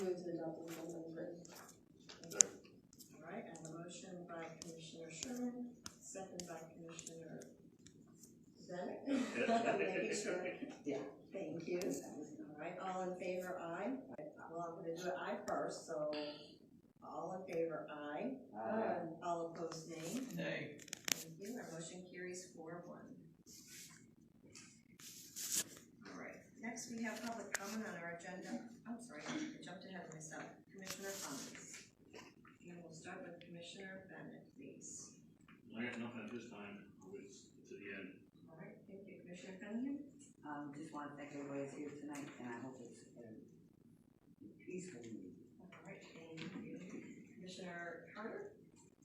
Move to adopt the agenda as written. All right, I have a motion by Commissioner Sherman, second by Commissioner Bennett. Making sure. Yeah, thank you. All right, all in favor, aye. Well, I'm going to do it aye first, so all in favor, aye. Aye. All opposed, nay. Nay. Thank you. Our motion carries 4-1. All right, next we have public comment on our agenda. I'm sorry, I jumped ahead of myself. Commissioner comments. And we'll start with Commissioner Bennett, please. I got nothing at this time. I'll wait to the end. All right, thank you. Commissioner Cunningham? Just want to thank everybody that's here tonight, and I hope it's a peaceful meeting. All right, thank you. Commissioner Carter?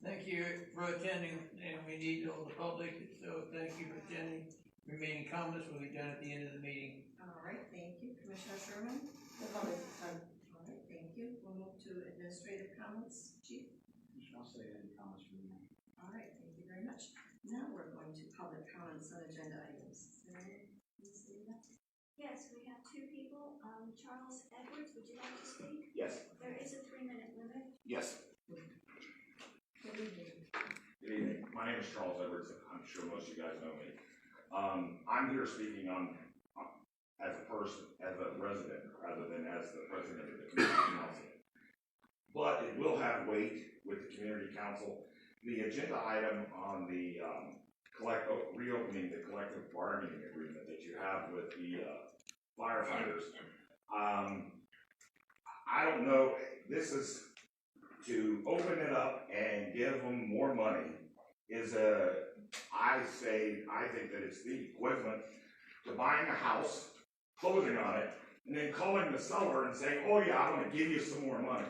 Thank you for attending, and we need all the public, so thank you for attending. Remaining comments will be done at the end of the meeting. All right, thank you. Commissioner Sherman? No comment at this time. All right, thank you. We'll move to administrative comments. Chief? I'll say any comments from you. All right, thank you very much. Now we're going to public comments on agenda items. Is there anything to say that? Yes, we have two people. Charles Edwards, would you like to speak? Yes. There is a 3-minute limit. Yes. Good evening. Good evening. My name is Charles Edwards. I'm sure most of you guys know me. I'm here speaking on as a person, as a resident, rather than as the president of the community council. But it will have weight with the community council. The agenda item on the reopening the collective bargaining agreement that you have with the firefighters. I don't know. This is to open it up and give them more money. I think that it's the equivalent to buying a house, closing on it, and then calling the seller and saying, oh yeah, I'm going to give you some more money.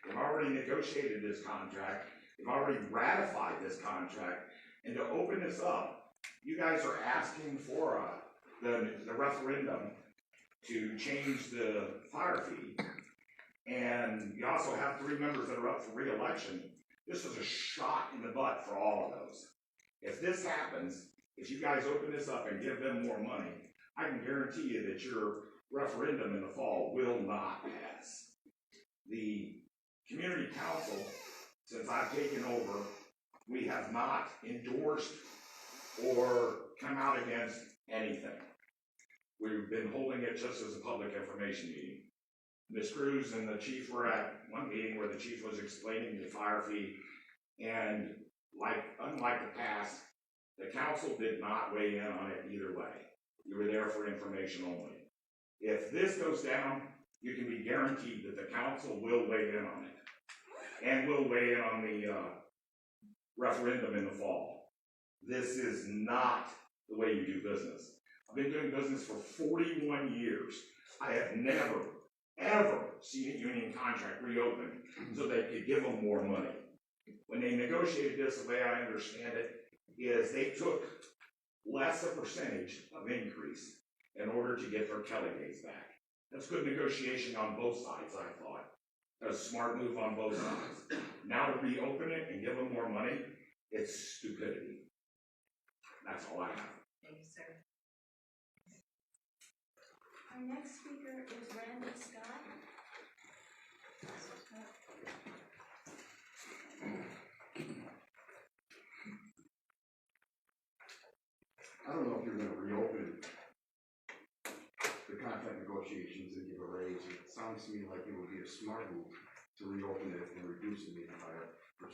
They've already negotiated this contract. They've already ratified this contract. And to open this up, you guys are asking for the referendum to change the fire fee. And you also have 3 members that are up for re-election. This is a shot in the butt for all of those. If this happens, if you guys open this up and give them more money, I can guarantee you that your referendum in the fall will not pass. The community council, since I've taken over, we have not endorsed or come out against anything. We've been holding it just as a public information meeting. Ms. Cruz and the chief were at one meeting where the chief was explaining the fire fee, and unlike the past, the council did not weigh in on it either way. You were there for information only. If this goes down, you can be guaranteed that the council will weigh in on it, and will weigh in on the referendum in the fall. This is not the way you do business. I've been doing business for 41 years. I have never, ever seen a union contract reopened so they could give them more money. When they negotiated this, the way I understand it, is they took less a percentage of increase in order to get their Kelly days back. That's good negotiation on both sides, I thought. That's a smart move on both sides. Now to reopen it and give them more money, it's stupidity. That's all I have. Thank you, sir. Our next speaker is Randy Scott. I don't know if you're going to reopen the contract negotiations and give a raise. It sounds to me like it would be a smart move to reopen it and reduce it by 1%,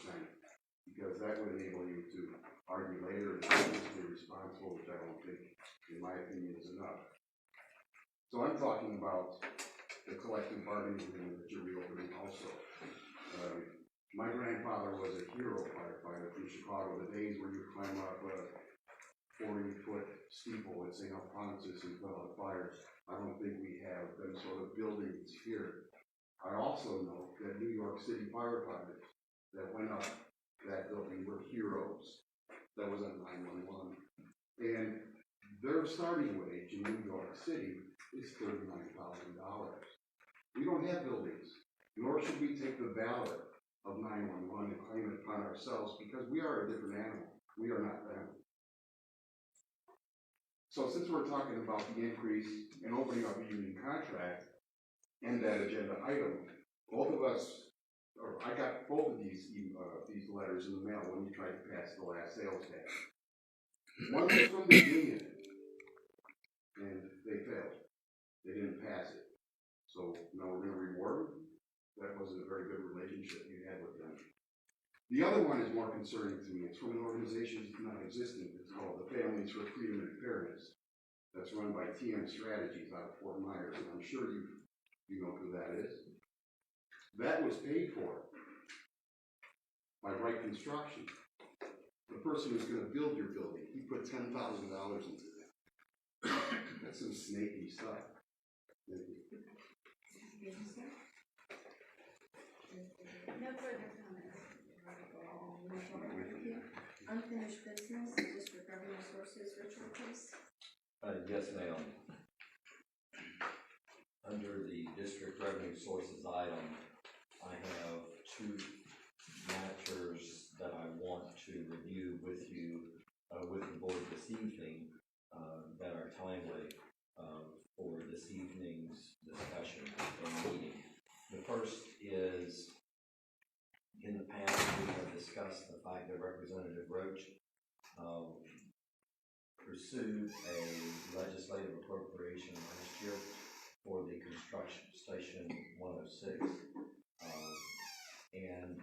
because that would enable you to argue later and be responsible, which I don't think, in my opinion, is enough. So I'm talking about the collective bargaining agreement that you're reopening also. My grandfather was a hero firefighter from Chicago, the days where you climb up a 40-foot steeple at St. Alphonsus and put out fires. I don't think we have them sort of buildings here. I also know that New York City firefighters that went up that building were heroes. That was on 911. And their starting wage in New York City is $39,000. We don't have buildings, nor should we take the valor of 911 and claim it upon ourselves, because we are a different animal. We are not them. So since we're talking about the increase and opening up a union contract and that agenda item, both of us, or I got both of these letters in the mail when you tried to pass the last sales tax. One was from the union, and they failed. They didn't pass it. So now we're gonna reward them? That wasn't a very good relationship you had with them. The other one is more concerning to me. It's from an organization that's non-existent. It's called the Families for Freedom and Fairness. That's run by TM Strategies out of Fort Myers, and I'm sure you know who that is. That was paid for by Wright Construction. The person who's going to build your building, he put $10,000 into that. That's some snaky stuff. Thank you. No further comments. Unfinished business, district revenue sources, Richard, please. Yes, ma'am. Under the district revenue sources item, I have two matters that I want to review with you, with the board this evening, that are timely, for this evening's discussion and meeting. The first is, in the past, we have discussed the fact that Representative Roach pursued a legislative appropriation last year for the construction station 106. And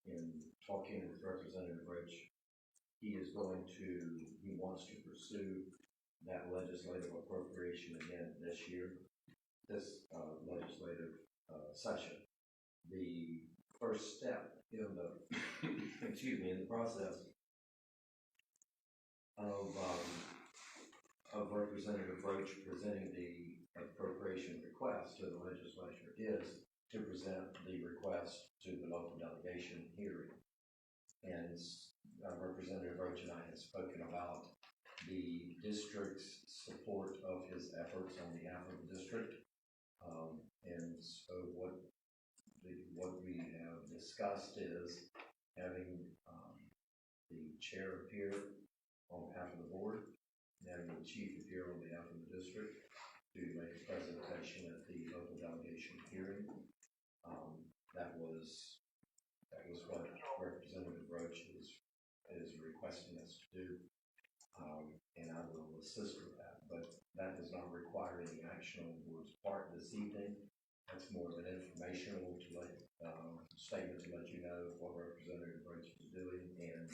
in talking with Representative Roach, he wants to pursue that legislative appropriation again this year, this legislative session. The first step in the, in the process of Representative Roach presenting the appropriation request to the legislature is to present the request to the local delegation hearing. And Representative Roach and I have spoken about the district's support of his efforts on behalf of the district. And so what we have discussed is having the chair appear on behalf of the board, and having the chief appear on behalf of the district to make a presentation at the local delegation hearing. That was what Representative Roach is requesting us to do, and I will assist with that. But that does not require any action on the board's part this evening. That's more of an informational statement to let you know what Representative Roach is doing, and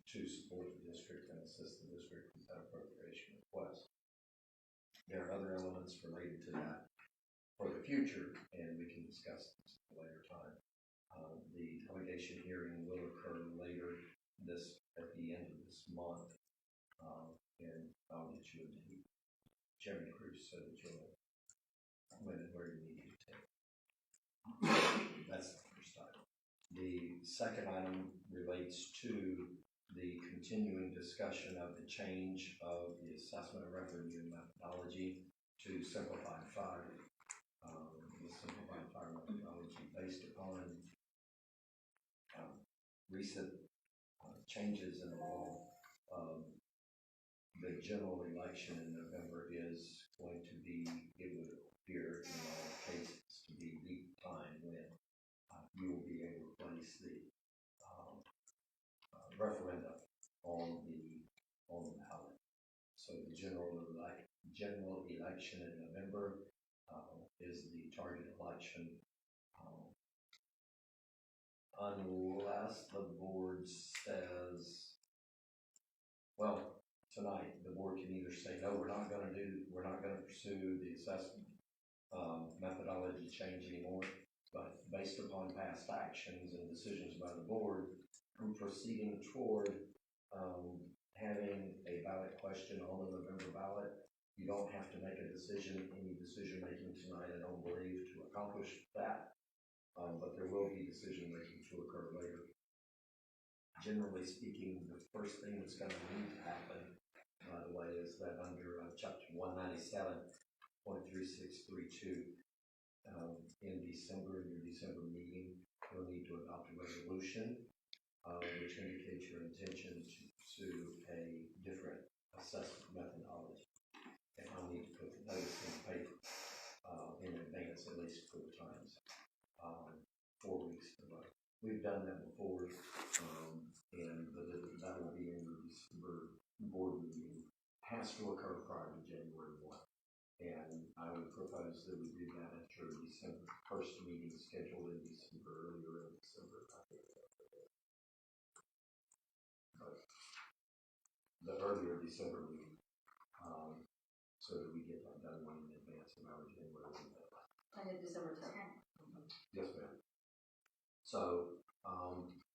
to support the district and assist the district with that appropriation request. There are other elements related to that for the future, and we can discuss this at a later time. The delegation hearing will occur later at the end of this month, and I'll get you a date, Chairman Cruz, so that you'll know when and where you need to take. That's the first item. The second item relates to the continuing discussion of the change of the assessment of revenue methodology to simplified fire. The simplified fire methodology based upon recent changes in the law. The general election in November is going to be, it would appear in all cases, to be the time when you will be able to place the referendum on the ballot. So the general election in November is the target election, unless the board says, well, tonight the board can either say no, we're not going to pursue the assessment methodology change anymore. But based upon past actions and decisions by the board, I'm proceeding toward having a ballot question on the November ballot. You don't have to make a decision, any decision making tonight, I don't believe, to accomplish that. But there will be decision making to occur later. Generally speaking, the first thing that's going to need to happen, by the way, is that under chapter 197.3632, in December, in your December meeting, you'll need to adopt a resolution which indicates your intention to pursue a different assessment methodology. And I'll need to put the notice in the paper in advance, at least 4 times. we've done that before, but that will be in the December board meeting. Has to occur prior to January 1. And I would propose that we do that at your December first meeting scheduled in December, earlier in December. But the earlier December meeting, so that we get that done in advance of our January meeting. And in December 10th. Yes, ma'am. So,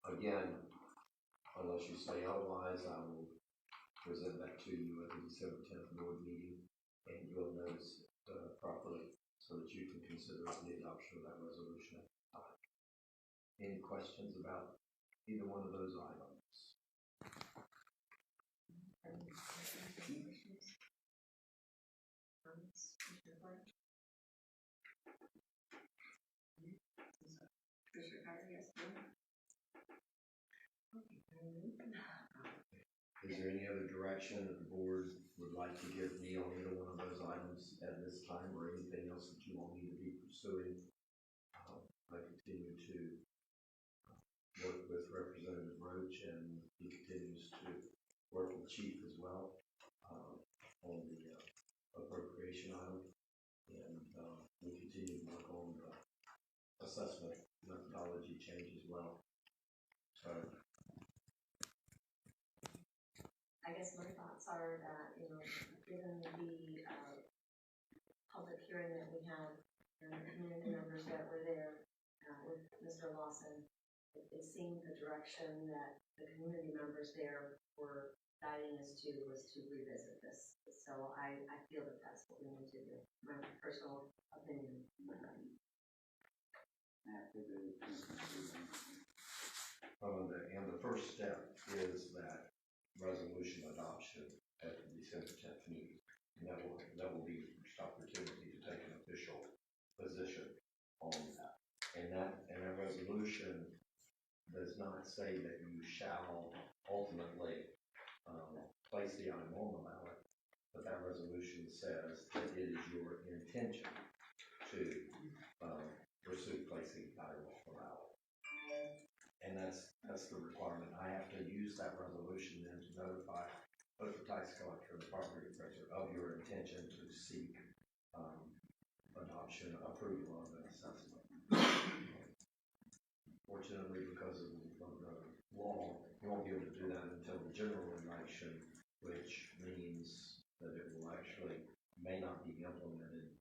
again, unless you say otherwise, I will present that to you at the December 10th board meeting, and you'll notice it properly so that you can consider the adoption of that resolution. Any questions about either one of those items? Commissioner Carter, yes, Is there any other direction that the board would like to give me on either one of those items at this time, or anything else that you want me to be pursuing? I continue to work with Representative Roach, and he continues to work with Chief as well on the appropriation item, and we continue to work on the assessment methodology change as well. So, I guess my thoughts are that, given the public hearing that we had and the community members that were there with Mr. Lawson, it seemed the direction that the community members there were guiding us to was to revisit this. So I feel that that's what we need to do, my personal opinion. And the first step is that resolution adoption at the December 10th meeting. And that will be the first opportunity to take an official position on that. And that resolution does not say that you shall ultimately place the item on the ballot, but that resolution says that it is your intention to pursue placing the item on the ballot. And that's the requirement. I have to use that resolution then to notify both the tax collector and the property appraiser of your intention to seek adoption, approval of an assessment. Fortunately, because of the law, you won't be able to do that until the general election, which means that it will actually may not be implemented.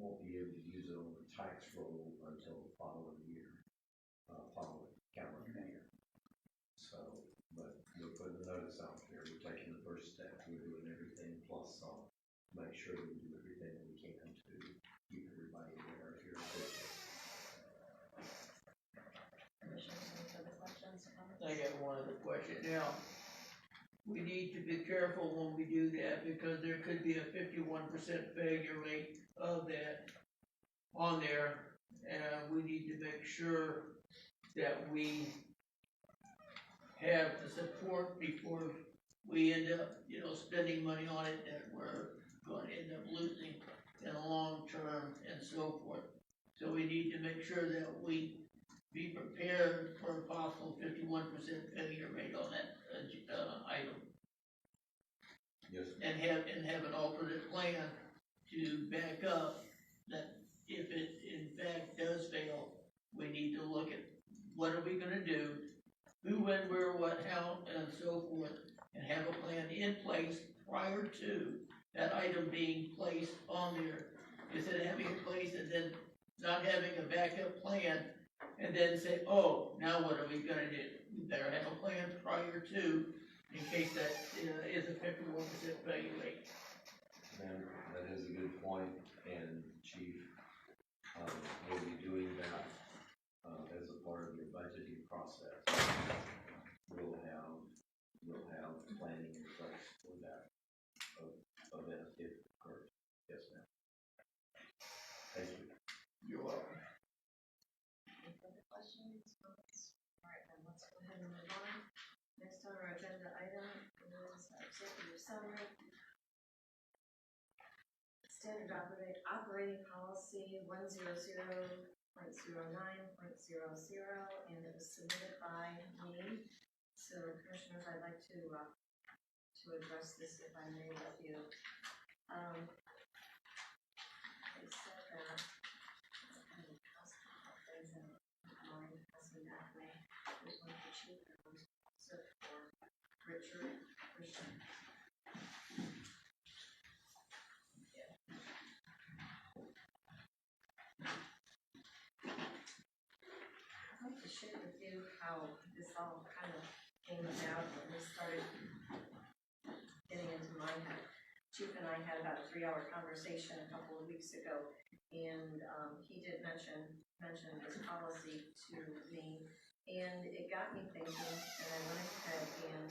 Won't be able to use it on the tax roll until the following year, following calendar year. So, but we're putting the notice out there. We're taking the first step. We're doing everything plus some. Make sure we do everything that we can to keep everybody aware of your business. Commissioner, any other questions? I got one other question. Now, we need to be careful when we do that because there could be a 51% failure rate of that on there, and we need to make sure that we have the support before we end up, spending money on it that we're going to end up losing in the long term and so forth. So we need to make sure that we be prepared for a possible 51% failure rate on that item. Yes. And have an alternate plan to back up that if it in fact does fail, we need to look at what are we gonna do, who, when, where, what, how, and so forth, and have a plan in place prior to that item being placed on there. Instead of having it placed and then not having a backup plan, and then say, oh, now what are we gonna do? We better have a plan prior to, in case that is a 51% failure rate. And that is a good point, and Chief will be doing that as a part of your budgeting process. We'll have planning in place for that event if it occurs. Yes, ma'am. Thank you. You're welcome. Any further questions, comments? All right, then let's go ahead and move on. Next on our agenda item is our executive summary. Standard operating policy 100.0 and it was submitted by me. So commissioners, I'd like to address this if I may with you. They said that, I mean, things in mind, passing that way. There's one for Chief and one for Richard Christian. I'd like to share with you how this all kind of came about when we started getting into my head. Chief and I had about a 3-hour conversation a couple of weeks ago, and he did mention this policy to me, and it got me thinking, and I went ahead and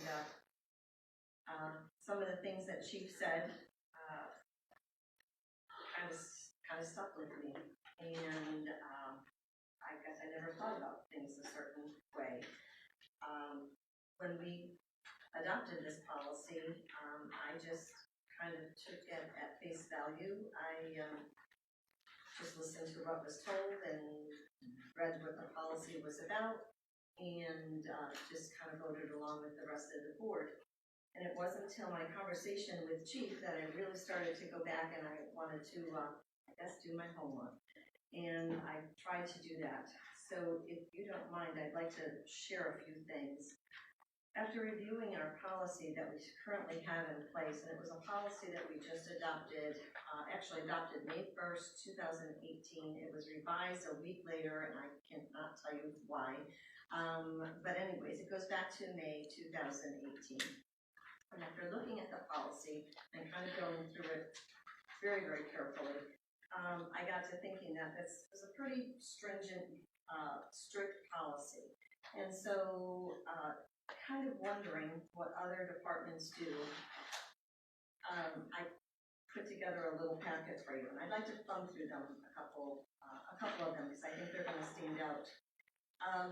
some of the things that Chief said kind of stuck with me, and I guess I never thought about things a certain way. When we adopted this policy, I just kind of took it at face value. I just listened to what was told and read what the policy was about, and just kind of voted along with the rest of the board. And it wasn't until my conversation with Chief that I really started to go back and I wanted to, I guess, do my homework. And I tried to do that. So if you don't mind, I'd like to share a few things. After reviewing our policy that we currently have in place, and it was a policy that we just adopted, actually adopted May 1st, 2018. It was revised a week later, and I cannot tell you why. But anyways, it goes back to May 2018. And after looking at the policy and kind of going through it very, very carefully, I got to thinking that this was a pretty stringent, strict policy. And so, kind of wondering what other departments do, I put together a little packet for you, and I'd like to thumb through them, a couple of them, because I think they're going to stand out.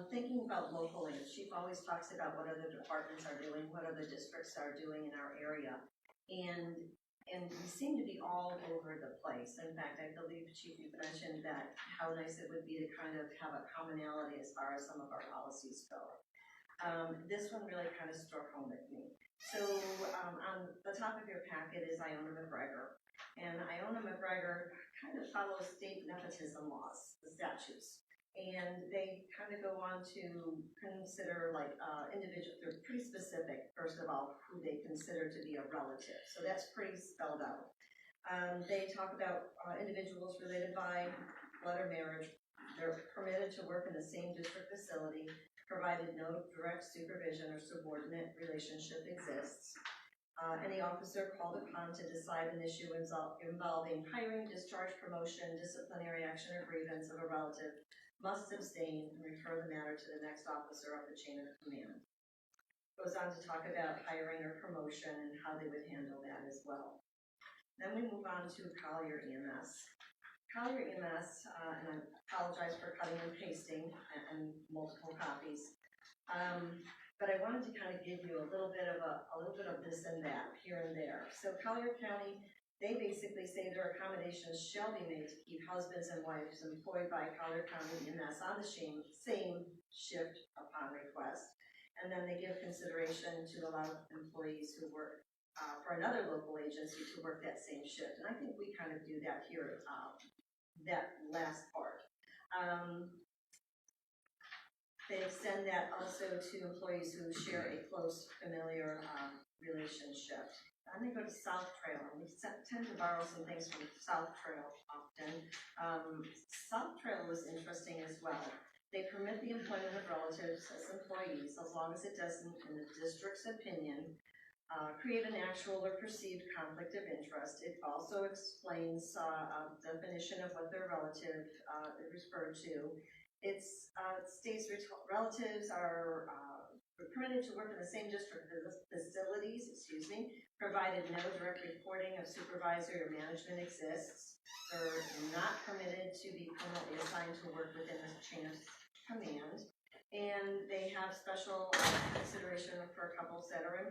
Thinking about locally, Chief always talks about what other departments are doing, what other districts are doing in our area, and we seem to be all over the place. In fact, I believe, Chief, you mentioned that how nice it would be to kind of have a commonality as far as some of our policies go. This one really kind of struck home with me. So on the top of your packet is Iona McGregor, and Iona McGregor kind of follows state nepotism laws, the statutes. And they kind of go on to consider like individuals, they're pretty specific, first of all, who they consider to be a relative. So that's pretty spelled out. They talk about individuals related by blood or marriage. They're permitted to work in the same district facility, provided no direct supervision or subordinate relationship exists. Any officer called upon to decide an issue involving hiring, discharge, promotion, disciplinary action, or grievance of a relative must abstain and refer the matter to the next officer of the chain of command. Goes on to talk about hiring or promotion and how they would handle that as well. Then we move on to Collier EMS. Collier EMS, and I apologize for cutting and pasting and multiple copies, but I wanted to kind of give you a little bit of this and that here and there. So Collier County, they basically say their accommodations shall be made to keep husbands and wives employed by Collier County EMS on the same shift upon request. And then they give consideration to allow employees who work for another local agency to work that same shift. And I think we kind of do that here, that last part. They extend that also to employees who share a close familiar relationship. And they go to South Trail, and we tend to borrow some things from South Trail often. South Trail was interesting as well. They permit the employment of relatives as employees as long as it doesn't, in the district's opinion, create an actual or perceived conflict of interest. It also explains a definition of what their relative is referred to. It states relatives are permitted to work in the same district facilities, provided no direct reporting of supervisory or management exists. They're not permitted to be permanently assigned to work within the chain of command. And they have special consideration for couples that are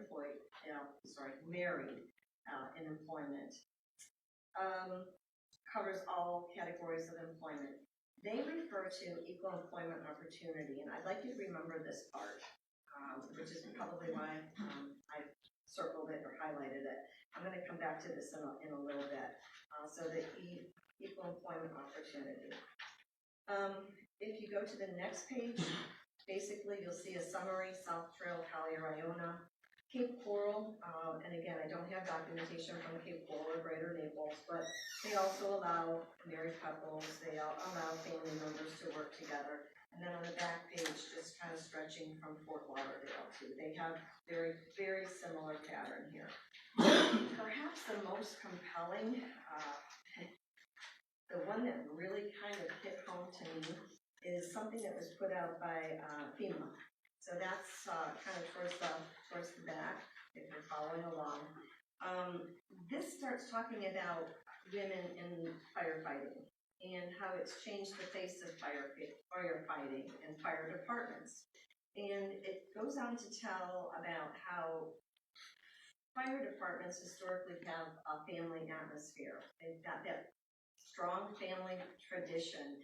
married in employment. Covers all categories of employment. they refer to equal employment opportunity, and I'd like you to remember this part, which is probably why I circled it or highlighted it. I'm going to come back to this in a little bit. So the equal employment opportunity. If you go to the next page, basically you'll see a summary: South Trail, Collier, Iona, Cape Coral, and again, I don't have documentation from Cape Coral or Greater Naples, but they also allow married couples, they allow family members to work together. And then on the back page, just kind of stretching from Fort Lauderdale too. They have very, very similar pattern here. Perhaps the most compelling, the one that really kind of hit home to me, is something that was put out by FEMA. So that's kind of towards the back, if you're following along. This starts talking about women in firefighting and how it's changed the face of firefighting and fire departments. And it goes on to tell about how fire departments historically have a family atmosphere. They've got that strong family tradition.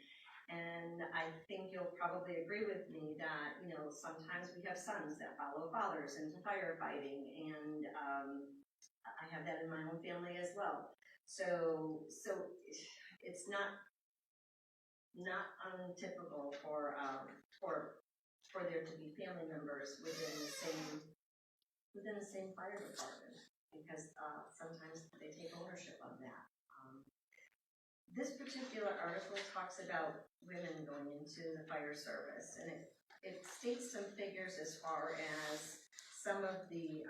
And I think you'll probably agree with me that, you know, sometimes we have sons that follow fathers into firefighting, and I have that in my own family as well. So it's not untypical for there to be family members within the same fire department, because sometimes they take ownership of that. This particular article talks about women going into the fire service, and it states some figures as far as some of the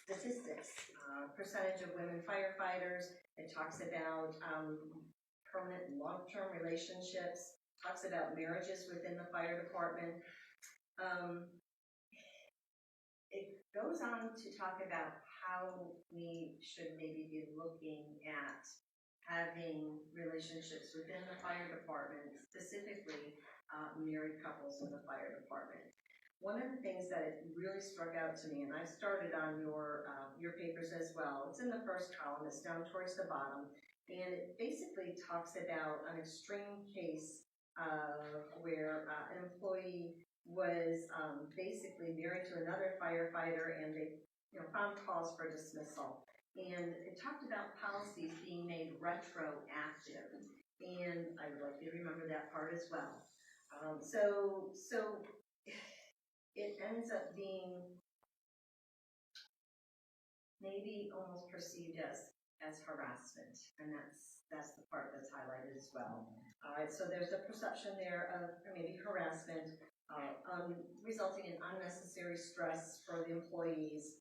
statistics, percentage of women firefighters. It talks about permanent and long-term relationships, talks about marriages within the fire department. It goes on to talk about how we should maybe be looking at having relationships within the fire department, specifically married couples in the fire department. One of the things that it really struck out to me, and I started on your papers as well, it's in the first column, it's down towards the bottom, and it basically talks about an extreme case where an employee was basically married to another firefighter, and they found cause for dismissal. And it talked about policies being made retroactive, and I would like you to remember that part as well. So it ends up being maybe almost perceived as harassment, and that's the part that's highlighted as well. All right, so there's a perception there of maybe harassment, resulting in unnecessary stress for the employees.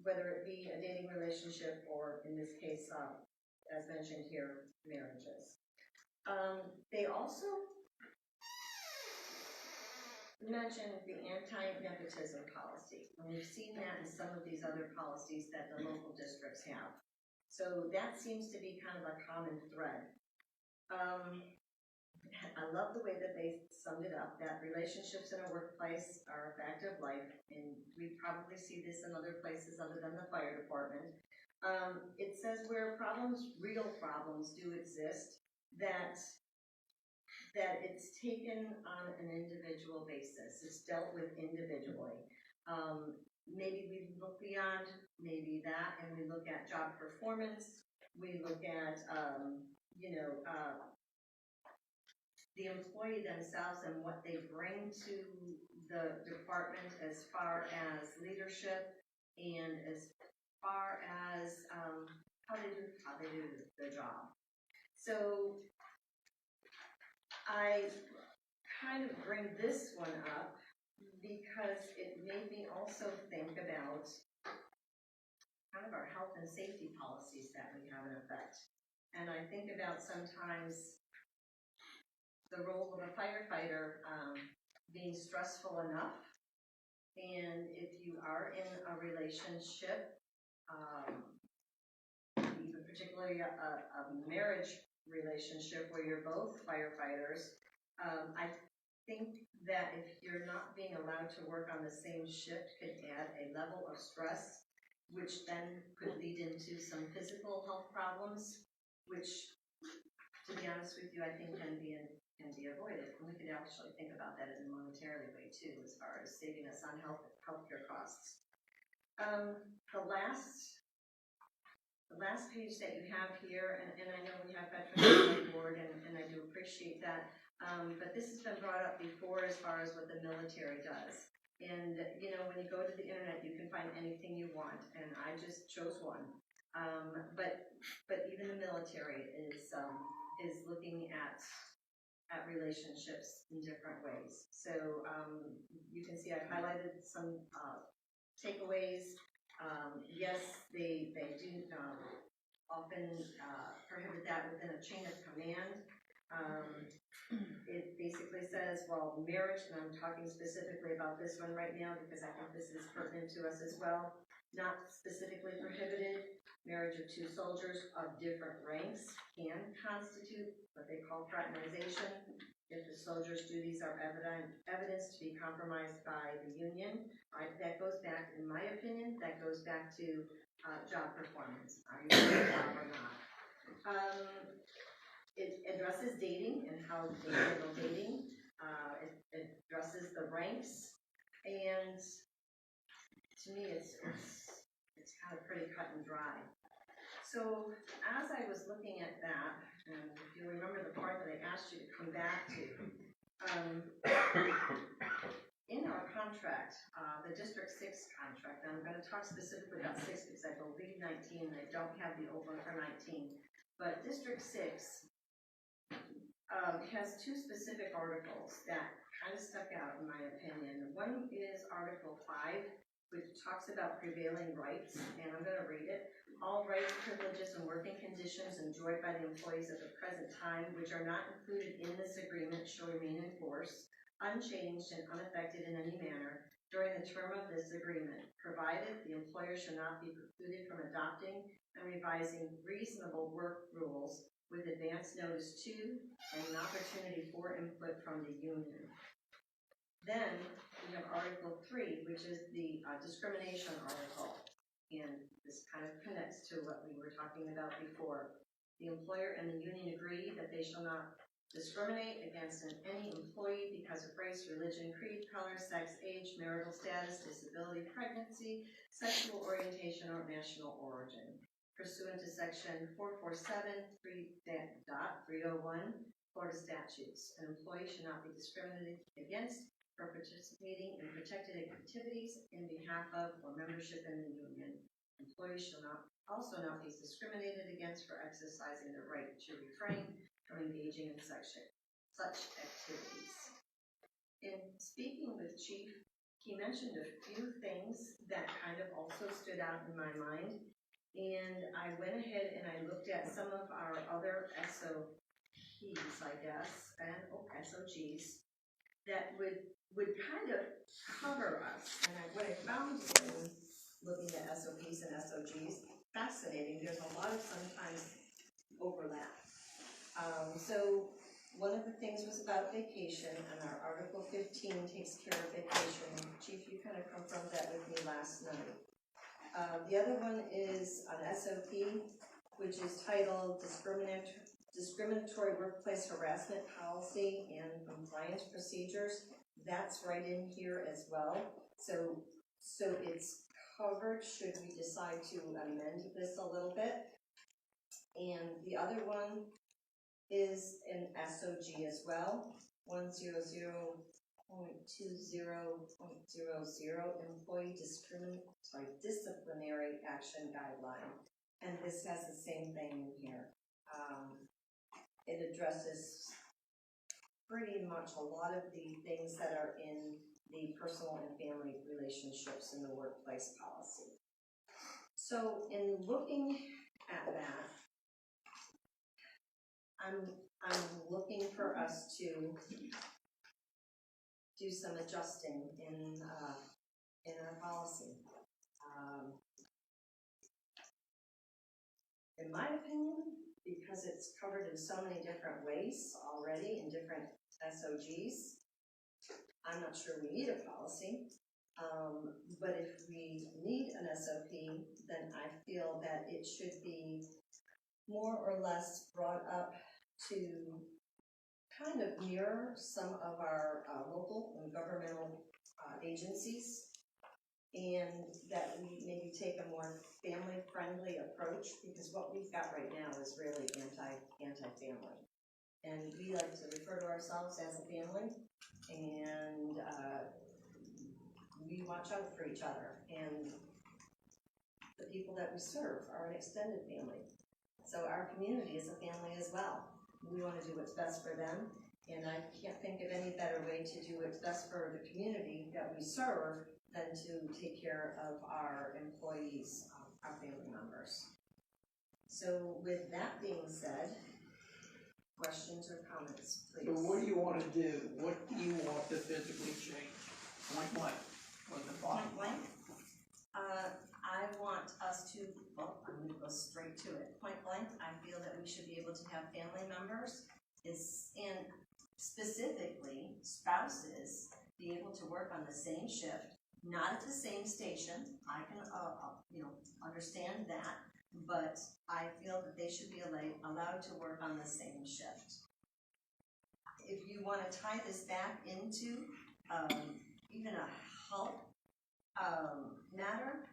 Whether it be a dating relationship or, in this case, as mentioned here, marriages. They also mentioned the anti-nepotism policy, and we've seen that in some of these other policies that the local districts have. So that seems to be kind of a common thread. I love the way that they summed it up, that relationships in a workplace are a fact of life, and we probably see this in other places other than the fire department. It says where real problems do exist, that it's taken on an individual basis. It's dealt with individually. Maybe we look beyond maybe that, and we look at job performance. We look at, the employee themselves and what they bring to the department as far as leadership and as far as how they do the job. So I kind of bring this one up because it made me also think about kind of our health and safety policies that we have in effect. And I think about sometimes the role of a firefighter being stressful enough, and if you are in a relationship, even particularly a marriage relationship where you're both firefighters, I think that if you're not being allowed to work on the same shift could add a level of stress, which then could lead into some physical health problems, which, to be be honest with you, I think can be avoided. And we could actually think about that in a monetary way too, as far as saving us on healthcare costs. The last page that you have here, and I know we have veterans on board, and I do appreciate that, but this has been brought up before as far as what the military does. And, you know, when you go to the internet, you can find anything you want, and I just chose one. But even the military is looking at relationships in different ways. So you can see I've highlighted some takeaways. Yes, they do often prohibit that within a chain of command. It basically says, well, marriage, and I'm talking specifically about this one right now because I think this is pertinent to us as well, not specifically prohibited. Marriage of two soldiers of different ranks can constitute what they call fraternization if the soldiers' duties are evidence to be compromised by the union. Right, that goes back, in my opinion, that goes back to job performance. Are you doing a job or not? It addresses dating and how they handle dating. It addresses the ranks, and to me, it's kind of pretty cut and dry. So as I was looking at that, and if you remember the part that I asked you to come back to, in our contract, the District 6 contract, and I'm going to talk specifically about 6 because I believe 19, and I don't have the over for 19, but District 6 has two specific articles that kind of stuck out in my opinion. One is Article 5, which talks about prevailing rights, and I'm going to read it. All rights, privileges, and working conditions enjoyed by the employees at the present time, which are not included in this agreement, shall remain in force, unchanged and unaffected in any manner during the term of this agreement, provided the employer shall not be precluded from adopting and revising reasonable work rules with advance notice to and an opportunity for input from the union. Then we have Article 3, which is the discrimination article, and this kind of connects to what we were talking about before. The employer and the union agree that they shall not discriminate against any employee because of race, religion, creed, color, sex, age, marital status, disability, pregnancy, sexual orientation, or national origin. Pursuant to Section 447.3.301 Florida statutes, an employee should not be discriminated against for participating in protected activities in behalf of or membership in the union. Employees shall also not be discriminated against for exercising their right to refrain from engaging in such activities. In speaking with Chief, he mentioned a few things that kind of also stood out in my mind. And I went ahead and I looked at some of our other SOPs, I guess, and SOGs that would kind of cover us. And what I found in looking at SOPs and SOGs, fascinating. There's a lot of sometimes overlap. So one of the things was about vacation, and our Article 15 takes care of vacation. Chief, you kind of confirmed that with me last night. The other one is an SOP, which is titled Discriminatory Workplace Harassment Policy and Compliance Procedures. That's right in here as well. So it's covered should we decide to amend this a little bit. And the other one is an SOG as well, 100.20.00 Employee Disciplinary Action Guideline. And this has the same thing in here. It addresses pretty much a lot of the things that are in the personal and family relationships in the workplace policy. So in looking at that, I'm looking for us to do some adjusting in our policy. In my opinion, because it's covered in so many different ways already in different SOGs, I'm not sure we need a policy. But if we need an SOP, then I feel that it should be more or less brought up to kind of mirror some of our local and governmental agencies, and that we maybe take a more family-friendly approach, because what we've got right now is really anti-family. And we like to refer to ourselves as a family, and we watch out for each other, and the people that we serve are an extended family. So our community is a family as well. We want to do what's best for them, and I can't think of any better way to do what's best for the community that we serve than to take care of our employees, our family members. So with that being said, questions or comments, please? So what do you wanna do? What do you want to physically change? Point blank, from the bottom. Point blank? I want us to, well, I'm gonna go straight to it. Point blank, I feel that we should be able to have family members and specifically spouses be able to work on the same shift, not at the same station. I can, understand that, but I feel that they should be allowed to work on the same shift. If you wanna tie this back into, even a health, matter,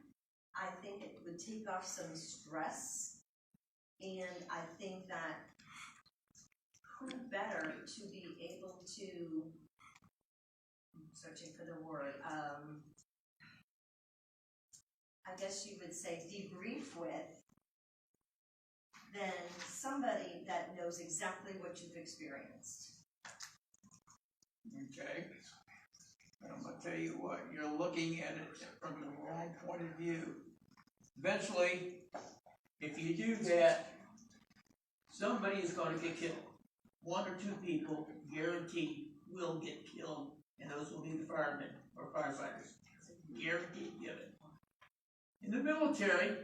I think it would take off some stress, and I think that who better to be able to, I'm searching for the word, I guess you would say debrief with, than somebody that knows exactly what you've experienced. Okay? And I'm gonna tell you what, you're looking at it from the wrong point of view. Eventually, if you do that, somebody is gonna get killed. One or two people, guaranteed, will get killed, and those will be the firemen or firefighters. Guaranteed given. In the military,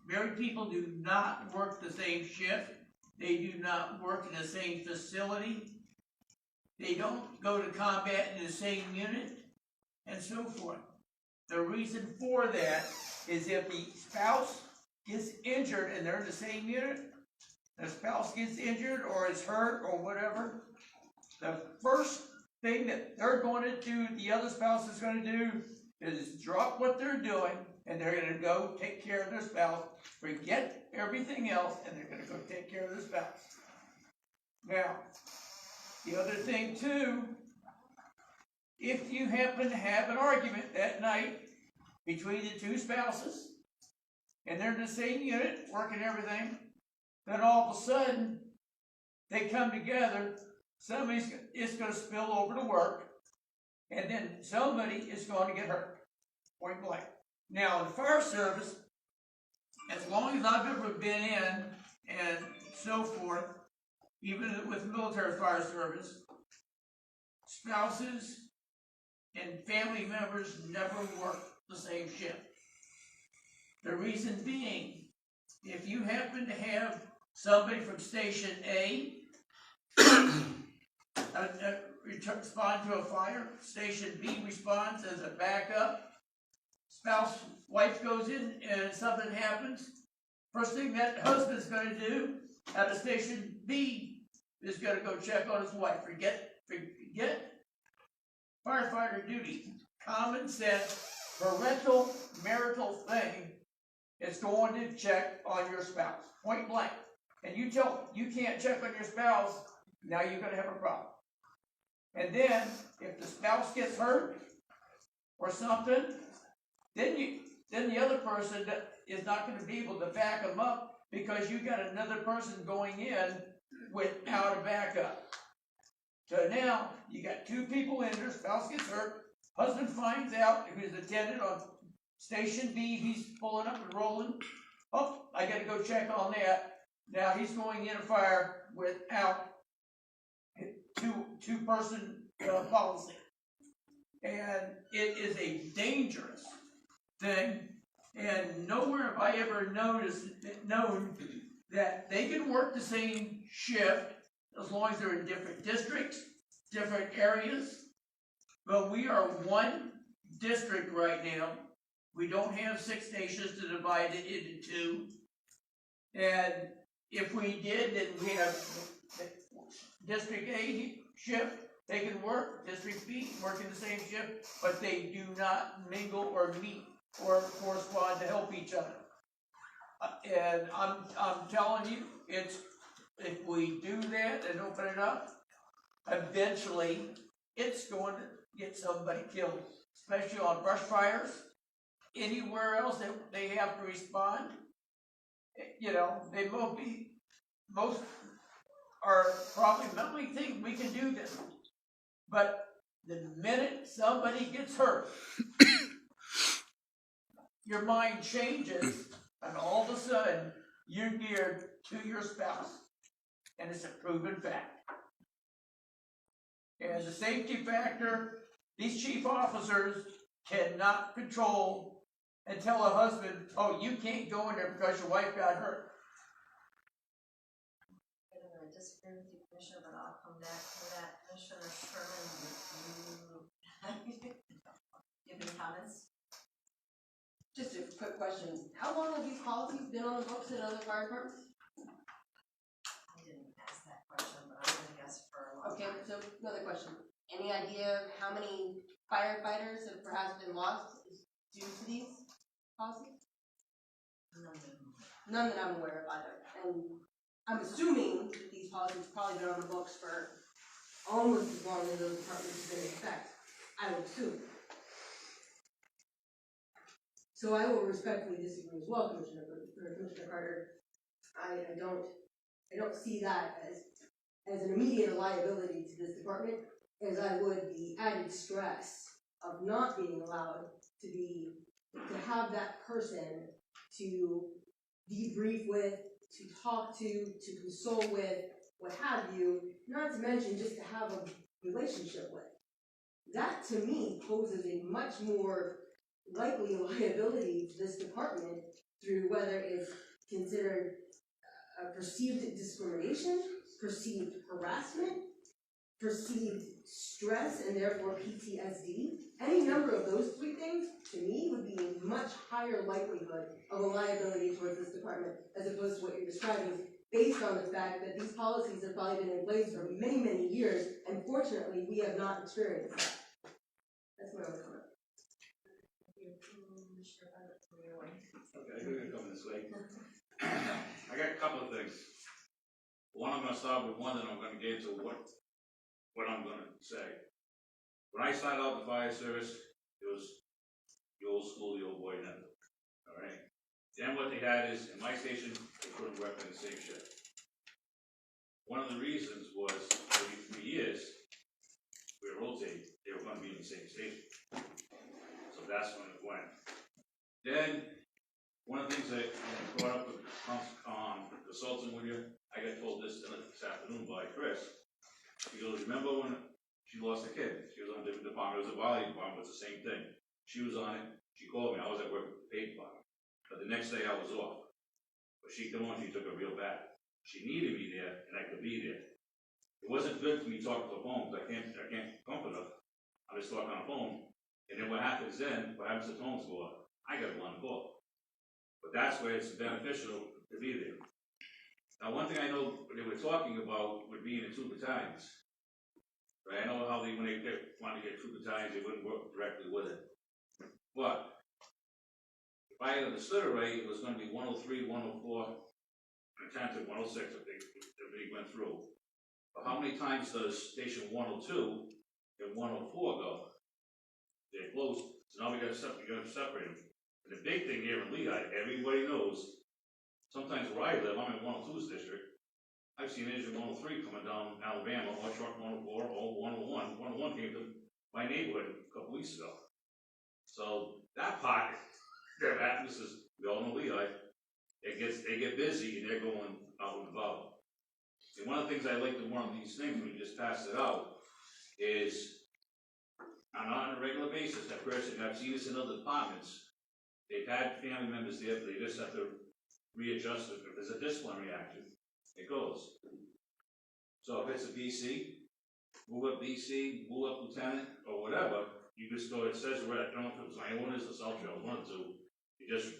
married people do not work the same shift. They do not work in the same facility. They don't go to combat in the same unit, and so forth. The reason for that is if the spouse gets injured and they're in the same unit, the spouse gets injured or is hurt or whatever, the first thing that they're going to do, the other spouse is going to do, is drop what they're doing, and they're going to go take care of their spouse, forget everything else, and they're going to go take care of their spouse. Now, the other thing too, if you happen to have an argument that night between the two spouses, and they're in the same unit, working everything, then all of a sudden, they come together, somebody's is going to spill over to work, and then somebody is going to get hurt, point blank. Now, in the fire service, as long as I've ever been in, and so forth, even with military fire service, spouses and family members never work the same shift. The reason being, if you happen to have somebody from Station A respond to a fire, Station B responds as a backup, wife goes in and something happens, first thing that husband's going to do out of Station B is going to go check on his wife. Forget firefighter duty. Common sense, parental, marital thing is going to check on your spouse. Point blank. And you can't check on your spouse, now you're going to have a problem. And then, if the spouse gets hurt or something, then the other person is not going to be able to back them up because you got another person going in without a backup. So now, you got two people in there, spouse gets hurt, husband finds out who's attendant on Station B, he's pulling up and rolling. Oh, I gotta go check on that. Now he's going in a fire without two-person policy. And it is a dangerous thing, and nowhere have I ever known that they can work the same shift as long as they're in different districts, different areas. But we are one district right now. We don't have 6 stations to divide it into 2. And if we did, then we have District A shift, they can work, District B, work in the same shift, but they do not mingle or meet or correspond to help each other. And I'm telling you, if we do that and open it up, eventually, it's going to get somebody killed, especially on brush fires. Anywhere else that they have to respond, they most are probably mentally think we can do this. But the minute somebody gets hurt, your mind changes, and all of a sudden, you're geared to your spouse. And it's a proven fact. And the safety factor, these chief officers cannot control and tell a husband, oh, you can't go in there because your wife got hurt. I'm gonna disagree with you, Commissioner, but I'll come back to that. Commissioner Sherman, you have any comments? Just a quick question. How long have these policies been on the books in other fire departments? I didn't ask that question, but I'm gonna guess for a long Okay, time. so another question. Any idea how many firefighters have perhaps been lost due to these policies? None that I'm aware of either. And I'm assuming that these policies probably been on the books for almost as long as those departments have been in effect. I would assume. So I will respectfully disagree as well, Commissioner Carter. I don't see that as an immediate liability to this department, as I would the added stress of not being allowed to have that person to debrief with, to talk to console with, what have you, not to mention just to have a relationship with. That to me poses a much more likely liability to this department through whether it's considered perceived discrimination, perceived harassment, perceived stress, and therefore PTSD. Any number of those three things, to me, would be a much higher likelihood of a liability towards this department, as opposed to what you're describing, based on the fact that these policies have probably been in place for many, many years, and fortunately, we have not experienced that. That's my only comment. Okay, I'm gonna come this way. I got a couple of things. One, I'm gonna start with one, then I'm gonna get into what I'm gonna say. When I started out the fire service, it was the old school, the old boy never. Alright? Then what they had is, in my station, they couldn't work in the same shift. One of the reasons was, for years, we were rotating, they were gonna be in the same station. So that's when it went. Then, one of the things that I brought up with consulting with you, I got told this afternoon by Chris. He goes, remember when she lost a kid? She was on a different department, it was a volume department, but it's the same thing. She was on it, she called me, I was at work with the paid department. But the next day I was off. But she come on, she took it real bad. She needed me there, and I could be there. It wasn't good for me talking to the phone, because I can't comfort her. I'm just talking on the phone. And then what happens then, what happens if the phones go up? I gotta go on the call. But that's where it's beneficial to be there. Now, one thing I know they were talking about would be in the 2 battalions. Right? I know how when they wanted to get 2 battalions, they wouldn't work directly with it. But if I understood it right, it was going to be 103, 104, and attempted 106 if they went through. But how many times does station 102 and 104 go? They're close, so now we got to separate them. And the big thing here in Lehigh, everybody knows, sometimes where I live, I'm in 102's district, I've seen engine 103 coming down Alabama, or truck 104, or 101. 101 came to my neighborhood a couple weeks ago. So that part, this is, we all know Lehigh, they get busy and they're going out and about. And one of the things I like to one of these things, when we just passed it out, is on a regular basis, that person, I've seen this in other departments, they've had family members there, but they just have to readjust it. If there's a disciplinary action, it goes. So if it's a BC, move up BC, move up lieutenant, or whatever, you just go, it says where, I don't know if it was my own, is the South Trail, one or two, it just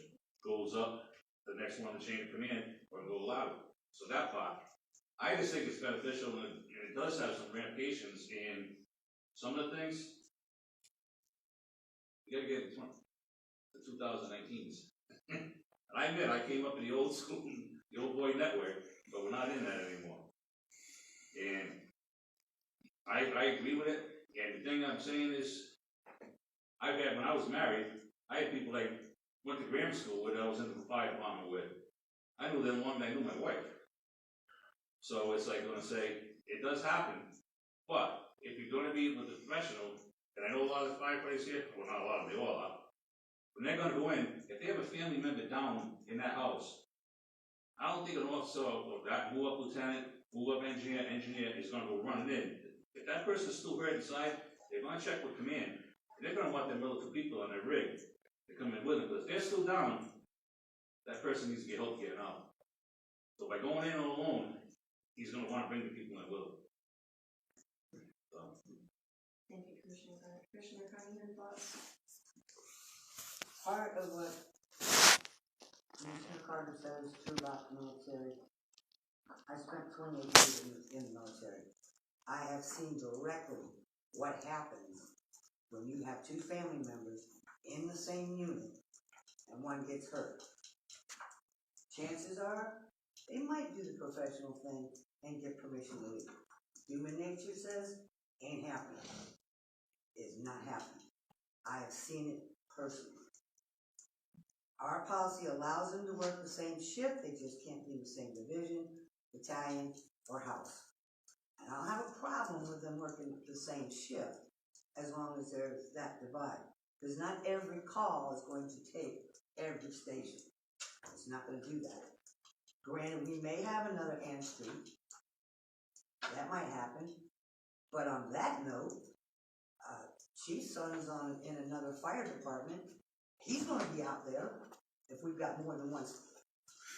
goes up, the next one, the chain of command, or go louder. So that part, I just think it's beneficial, and it does have some ramifications, and some of the things, you gotta get the 2019s. And I admit, I came up in the old school, the old boy network, but we're not in that anymore. And I agree with it, and the thing I'm saying is, when I was married, I had people like went to grammar school with, I was in the fire department with. I knew them one, I knew my wife. So it's like gonna say, it does happen, but if you're gonna be with a professional, and I know a lot of the firefighters here, well, not a lot of them, they all are, when they're gonna go in, if they have a family member down in that house, I don't think an officer or that move up lieutenant, move up engineer is gonna go running in. If that person's still hurt inside, they're gonna check with command, and they're gonna want their military people on their rig to come in with them, but if they're still down, that person needs to get help getting out. So by going in alone, he's gonna wanna bring the people in with him. So. Thank you, Commissioner Bennett. Commissioner Cunningham, thoughts? Part of what Commissioner Carter said is true about the military. I spent 28 years in the military. I have seen directly what happens when you have two family members in the same unit and one gets hurt. Chances are, they might do the professional thing and get permission to leave. Human nature says, ain't happening. It's not happening. I have seen it personally. Our policy allows them to work the same shift, they just can't be in the same division, battalion, or house. And I don't have a problem with them working the same shift as long as there's that divide. Because not every call is going to take every station. It's not going to do that. Granted, we may have another Ann Street. That might happen. But on that note, Chief's son is in another fire department. He's going to be out there if we've got more than one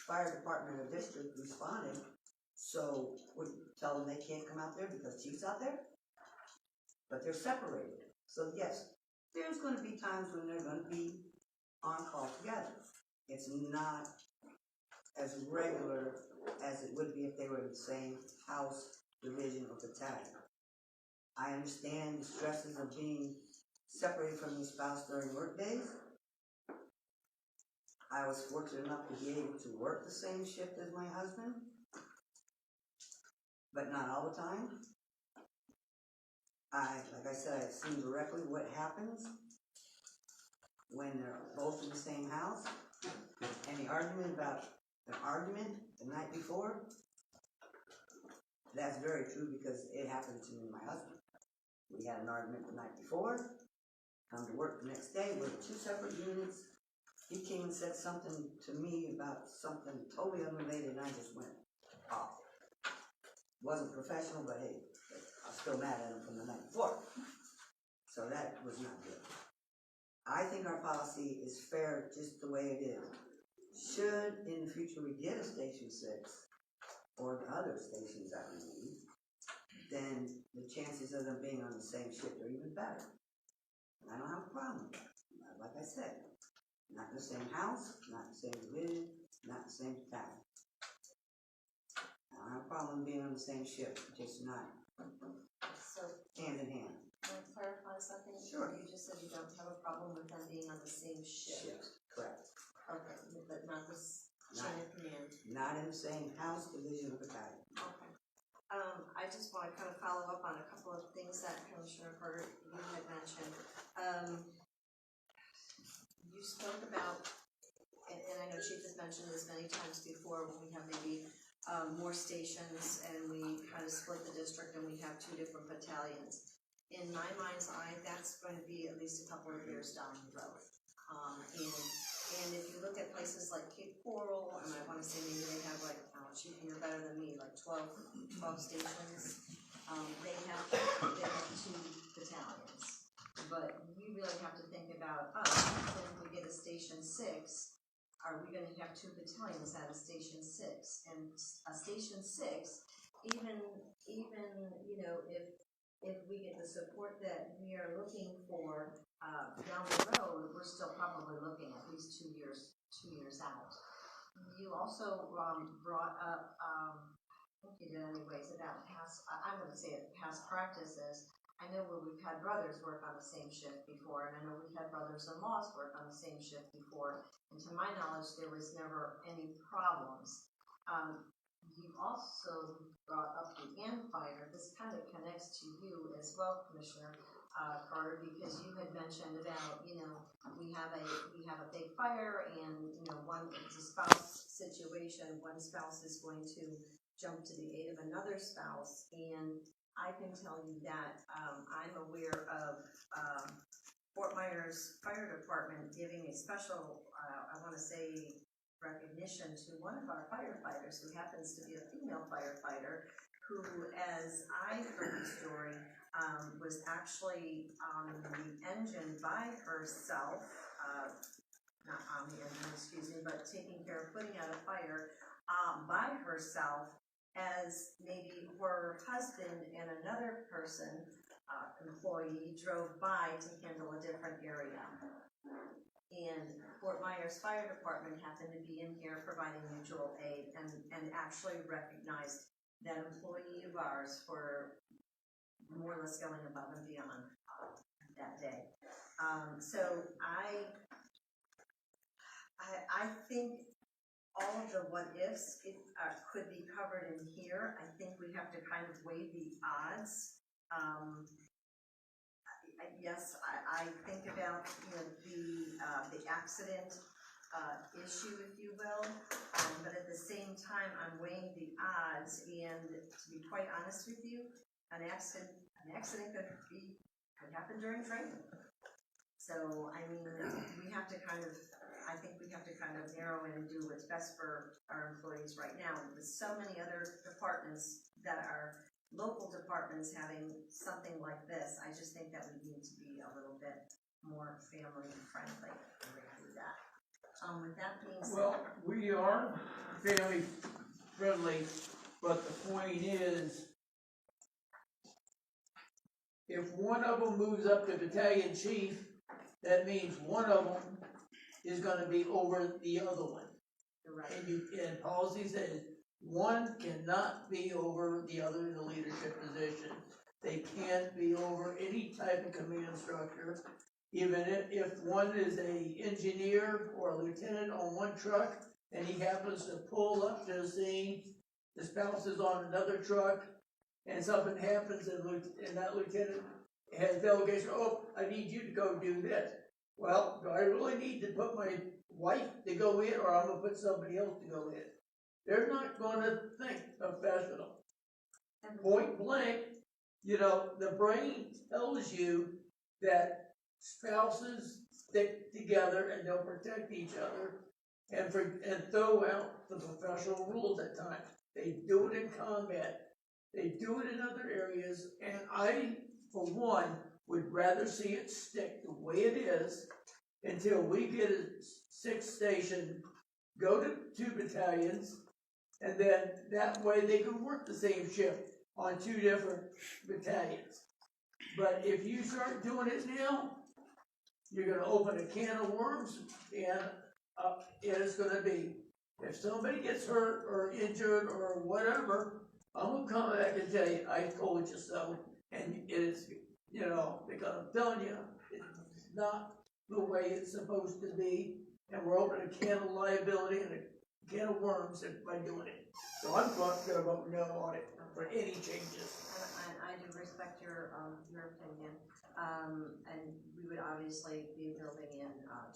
fire department or district responding. So we tell them they can't come out there because Chief's out there? But they're separated. So yes, there's going to be times when they're going to be on call together. It's not as regular as it would be if they were in the same house, division, or battalion. I understand the stresses of being separated from your spouse during work days. I was fortunate enough to be able to work the same shift as my husband, but not all the time. Like I said, I've seen directly what happens when they're both in the same house. And the argument about an argument the night before, that's very true because it happened to me and my husband. We had an argument the night before, come to work the next day, we're in two separate units. He came and said something to me about something totally unrelated, and I just went off. Wasn't professional, but hey, I was still mad at him from the night before. So that was not good. I think our policy is fair just the way it is. Should in the future we get a Station 6 or the other stations that we need, then the chances of them being on the same shift are even better. And I don't have a problem with that. Like I said, not in the same house, not in the same division, not in the same battalion. I don't have a problem being on the same shift, just not So, hand in hand. can I clarify something? Sure. You just said you don't have a problem with them being on the same shift. Correct. Okay, but not this chain of command. Not in the same house, division, or battalion. Okay. I just want to kind of follow up on a couple of things that Commissioner Carter, you had mentioned. You spoke about, and I know Chief has mentioned this many times before, when we have maybe more stations and we kind of split the district and we have two different battalions. In my mind's eye, that's going to be at least a couple of years down the road. And if you look at places like Cape Coral, and I want to say maybe they have like, Chief, you're better than me, like 12 stations. They have two battalions. But we really have to think about us, if we get a Station 6, are we going to have two battalions at a Station 6? And a Station 6, even you know, if we get the support that we are looking for down the road, we're still probably looking at least 2 years out. You also brought up, I think you did anyways, about past, I'm gonna say it, past practices. I know where we've had brothers work on the same shift before, and I know we've had brothers-in-laws work on the same shift before, and to my knowledge, there was never any problems. You also brought up the Ann fire. This kind of connects to you as well, Commissioner Carter, because you had mentioned about, you know, we have a big fire, and you know, it's a spouse situation. One spouse is going to jump to the aid of another spouse, and I can tell you that I'm aware of Fort Myers Fire Department giving a special, I want to say, recognition to one of our firefighters who happens to be a female firefighter who, as I heard the story, was actually on the engine by herself, not on the engine, excuse me, but taking care of putting out a fire by herself, as maybe her husband and another person, employee, drove by to handle a different area. And Fort Myers Fire Department happened to be in here providing mutual aid, and actually recognized that employee of ours for more or less going above and beyond that day. So I think all of the what ifs could be covered in here. I think we have to kind of weigh the odds. Yes, I think about, you know, the accident issue, if you will, but at the same time, I'm weighing the odds. And to be quite honest with you, an accident could happen during training. So I mean, I think we have to kind of narrow in and do what's best for our employees right now. With so many other departments that are local departments having something like this, I just think that we need to be a little bit more family friendly when we do that. With that being said, Well, we are family friendly, but the point is, if one of them moves up to battalion chief, that means one of them is gonna be over the other one. you're right. And policy says, one cannot be over the other in the leadership position. They can't be over any type of command structure. Even if one is a engineer or a lieutenant on one truck, and he happens to pull up to the scene, the spouse is on another truck, and something happens, and that lieutenant has delegation, oh, I need you to go do this. Well, do I really need to put my wife to go in, or I'm gonna put somebody else to go in? They're not gonna think professional. Point blank, you know, the brain tells you that spouses stick together and they'll protect each other and throw out the professional rules at times. They do it in combat. They do it in other areas, and I, for one, would rather see it stick the way it is until we get a 6th station, go to 2 battalions, and then that way they can work the same shift on 2 different battalions. But if you start doing it now, you're gonna open a can of worms, and it is gonna be, if somebody gets hurt or injured or whatever, I'm gonna come back and tell you, I told you so. And it is, you know, because I'm telling you, it's not the way it's supposed to be, and we're opening a can of liability and a can of worms by doing it. So I'm gonna vote no on it for any changes. And I do respect your opinion, and we would obviously be building in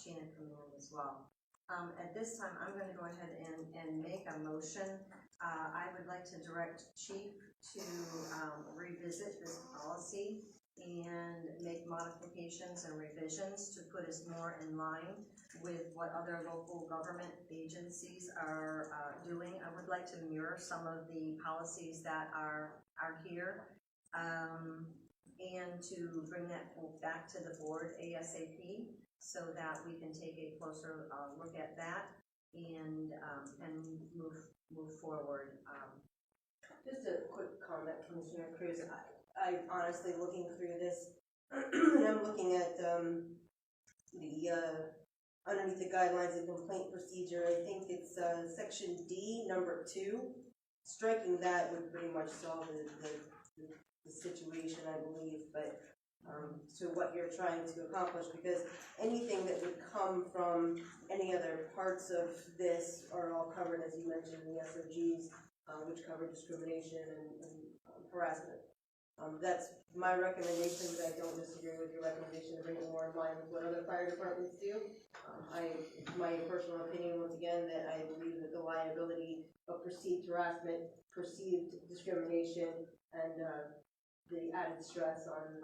chain of command as well. At this time, I'm gonna go ahead and make a motion. I would like to direct Chief to revisit this policy and make modifications and revisions to put us more in line with what other local government agencies are doing. I would like to mirror some of the policies that are here, and to bring that back to the board ASAP so that we can take a closer look at that and move forward. Just a quick comment, Commissioner Cruz. I honestly, looking through this, and I'm looking at underneath the guidelines and complaint procedure, I think it's section D, number 2. striking that would pretty much solve the situation, I believe, but, to what you're trying to accomplish, because anything that would come from any other parts of this are all covered, as you mentioned, in the SOGs, which cover discrimination and harassment. That's my recommendation, but I don't disagree with your recommendation to bring it more in line with what other fire departments do. My personal opinion, once again, that I believe that the liability of perceived harassment, perceived discrimination, and the added stress on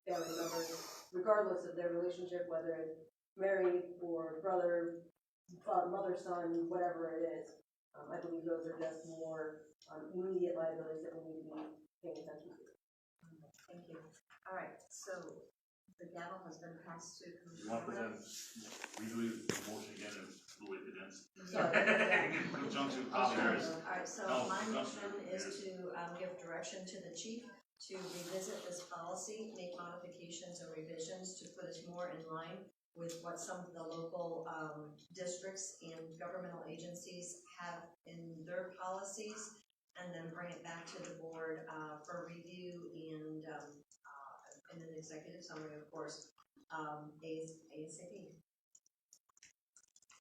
family members, regardless of their relationship, whether it's married or brother, mother, son, whatever it is, I believe those are just more immediate liabilities that we need to be paying attention to. Thank you. All right, so the gavel has been passed to You want to Commissioner. present, redo the motion again and do it again? Sorry. We'll jump to commentaries. All right, so No, my no, motion is yes. to give direction to the chief to revisit this policy, make modifications and revisions to put us more in line with what some of the local districts and governmental agencies have in their policies, and then bring it back to the board for review and an executive summary, of course, ASAP.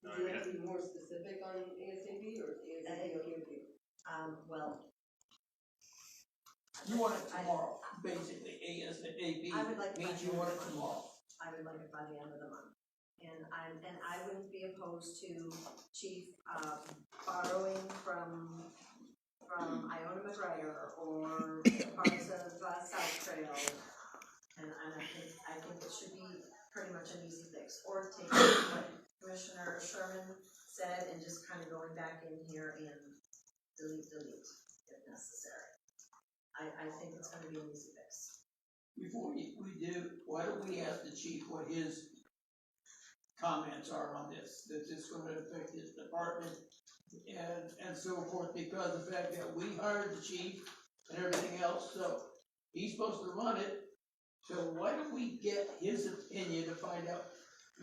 Would you like to be more specific on ASAP, or is ASAP okay with you? Well. You want it tomorrow, basically, ASAP, I would like means you want it tomorrow. I would like it by the end of the month. And I wouldn't be opposed to Chief, borrowing from Iona McGregor or parts of South Trail. And I think it should be pretty much an easy fix, or taking what Commissioner Sherman said and just kind of going back in here and delete if necessary. I think it's gonna be an easy fix. Before we do, why don't we ask the chief what his comments are on this, that it's gonna affect his department and so forth, because the fact that we hired the chief and everything else, so he's supposed to run it, so why don't we get his opinion to find out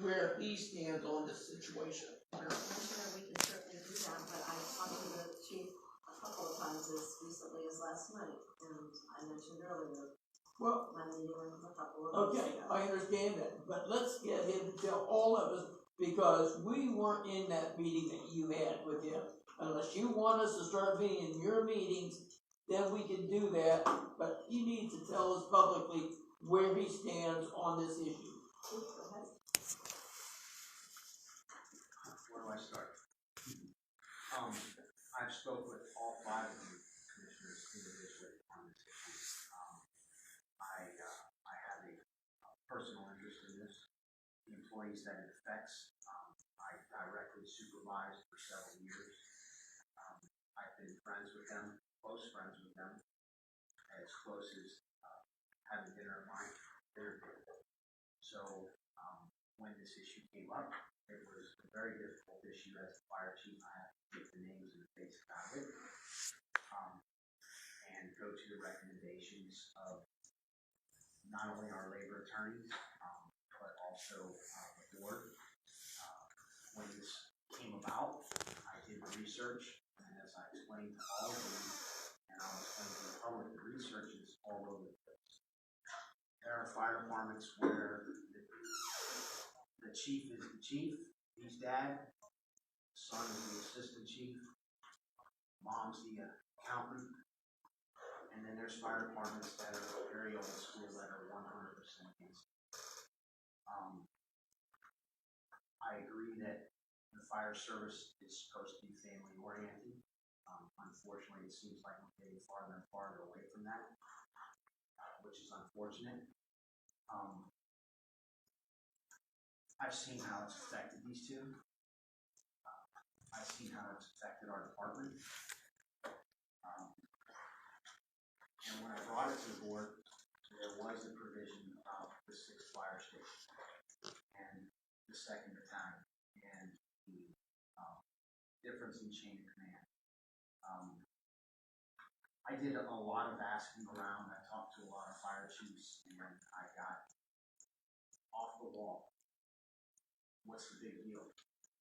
where he stands on this situation? Commissioner, we can certainly do that, but I talked to the chief a couple of times as recently as last night, and I mentioned earlier, Well, my meeting with a couple of weeks okay, ago. I understand that, but let's get him to tell all of us, because we weren't in that meeting that you had with him. Unless you want us to start being in your meetings, then we can do that, but he needs to tell us publicly where he stands on this issue. Go ahead. Where do I start? I've spoke with all 5 of you commissioners individually on this issue. I have a personal interest in this. The employees that it affects, I directly supervised for several years. I've been friends with them, close friends with them, as close as having dinner at my dinner table. So when this issue came up, it was a very difficult issue as a fire chief. I have to get the names and the faces out of it, and go to the recommendations of not only our labor attorneys, but also the board. When this came about, I did the research, and as I explained to all of you, and I'll explain to the public, the research is all over the place. There are fire departments where the chief is the chief, he's dad, son is the assistant chief, mom's the accountant, and then there's fire departments that are very old school that are 100% against it. I agree that the fire service is supposed to be family oriented. Unfortunately, it seems like we're getting farther and farther away from that, which is unfortunate. I've seen how it's affected these two. I've seen how it's affected our department. And when I brought it to the board, there was a provision about the 6th fire station and the 2nd battalion and the difference in chain of command. I did a lot of asking around. I talked to a lot of fire chiefs, and I got off the wall. What's the big deal?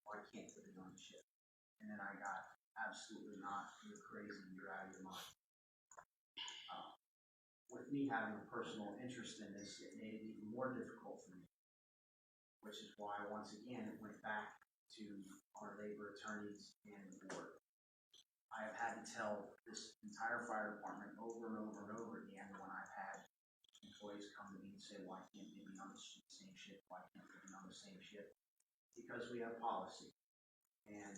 Why can't they be on the ship? And then I got absolutely not, you're crazy, you're out of your mind. With me having a personal interest in this, it made it even more difficult for me, which is why, once again, it went back to our labor attorneys and the board. I have had to tell this entire fire department over and over and over again when I've had employees come to me and say, why can't they be on the same shift? Why can't they be on the same shift? Because we have policy, and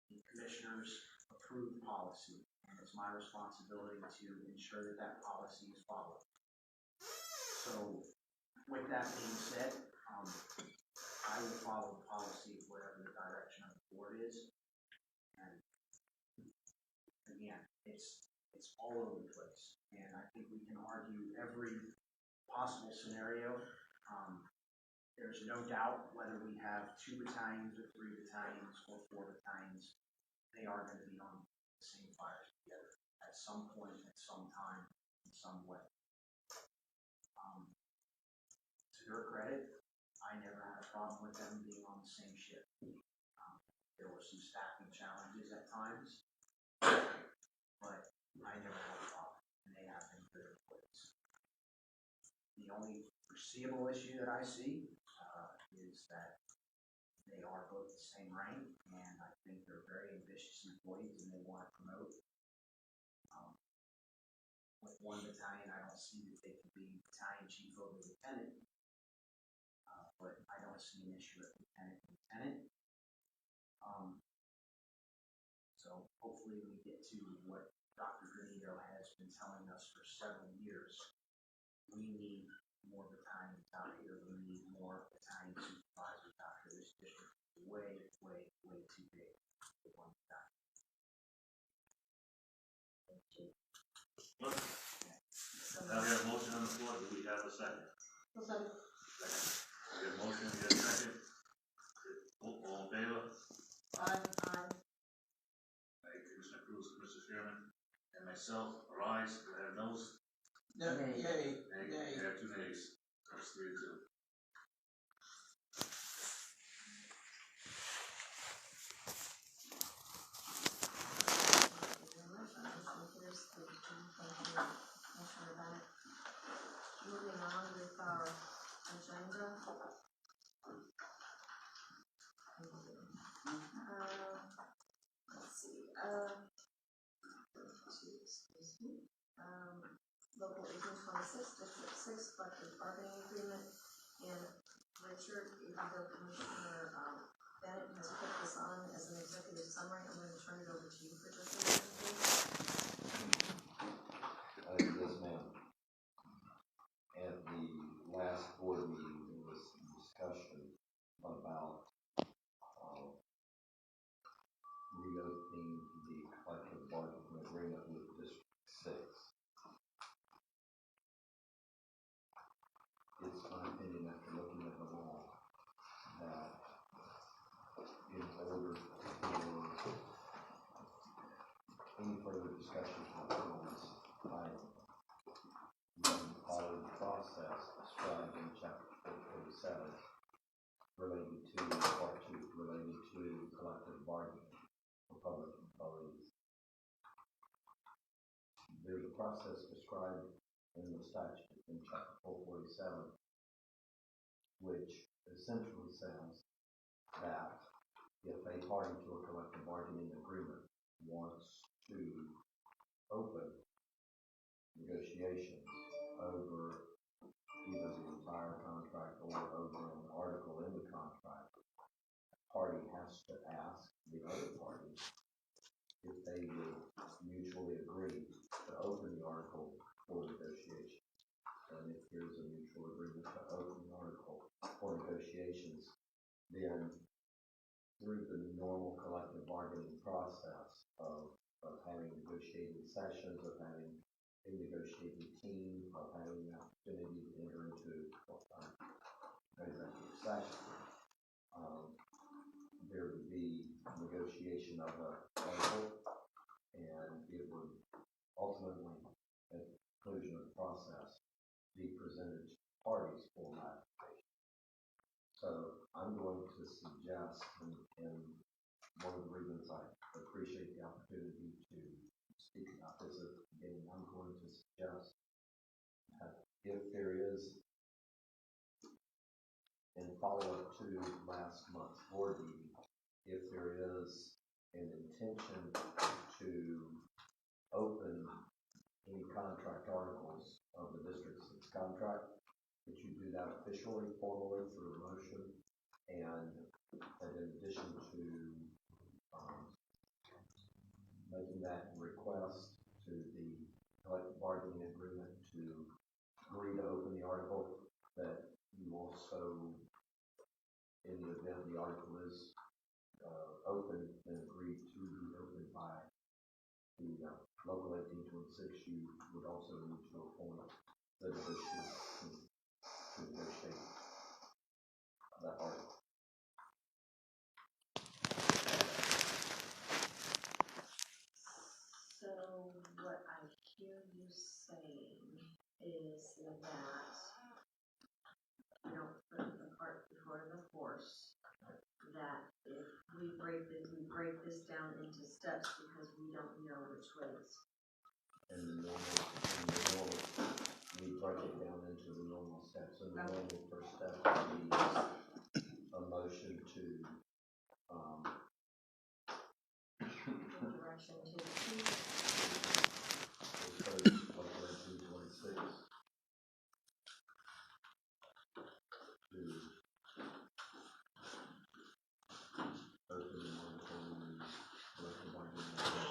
the commissioners approve policy, and it's my responsibility to ensure that that policy is followed. So, with that being said, I will follow the policy whatever the direction of the board is. And again, it's all over the place. And I think we can argue every possible scenario. There's no doubt whether we have 2 battalions or 3 battalions or 4 battalions, they are going to be on the same fires together at some point, at some time, in some way. To their credit, I never had a problem with them being on the same shift. There were some staffing challenges at times, but I never had a problem, and they have been good employees. The only foreseeable issue that I see is that they are both the same rank, and I think they're very ambitious employees, and they want to promote. With 1 battalion, I don't see that they could be battalion chief over lieutenant, but I don't see an issue with lieutenant and lieutenant. So hopefully we get to what Dr. Granito has been telling us for several years. We need more battalions out here. We need more battalion supervisors out here. This district is way, way, way too big for 1 battalion. Now we have a motion on the floor. Do we have a second? Second. Second. We have a motion, we have a second. All in favor? Aye. Commissioner Cruz, Mr. Chairman, and myself, our ayes. Do I have noes? No, Nay. yay, Nay. yay. We have 2 nays. That's 3-2. Moving on with our agenda. Let's see, excuse me. Local 1826, District 6, collective bargaining agreement. And Richard, even though Commissioner Bennett has put this on as an executive summary, I'm going to turn it over to you for just a minute, please. Yes, ma'am. At the last board meeting, there was some discussion about reopening the collective bargaining agreement with District 6. It's my opinion, after looking at the law, that in order for any further discussion on this item, we follow the process described in Chapter 447 related to Part 2, related to collective bargaining for public employees. There's a process described in the statute in Chapter 447, which essentially says that if a party to a collective bargaining agreement wants to open negotiations over either the entire contract or over an article in the contract, the party has to ask the other party if they would mutually agree to open the article for negotiation. And if there's a mutual agreement to open the article for negotiations, then through the normal collective bargaining process of having negotiating sessions, of having a negotiating team, of having the opportunity to enter into executive session, there would be negotiation of a article, and it would ultimately, at the conclusion of the process, be presented to parties for ratification. So I'm going to suggest, and one of the reasons I appreciate the opportunity is that, again, I'm going to suggest that if there is, in follow-up to last month's board meeting, if there is an intention to open any contract articles of the District 6 contract, that you do that officially, formally through a motion, and that in addition to making that request to the collective bargaining agreement to agree to open the article, that you also, in the event the article is open and agreed to be opened by the local 1826, you would also need to appoint the negotiation to negotiate that article. So what I hear you saying is that you don't put the cart before the horse, that if we break this down into steps because we don't know which ways. And the normal, we break it down into the normal steps. And the normal first step would be a motion to Direction to the chief. local 1826 to open the article and collective bargaining agreement.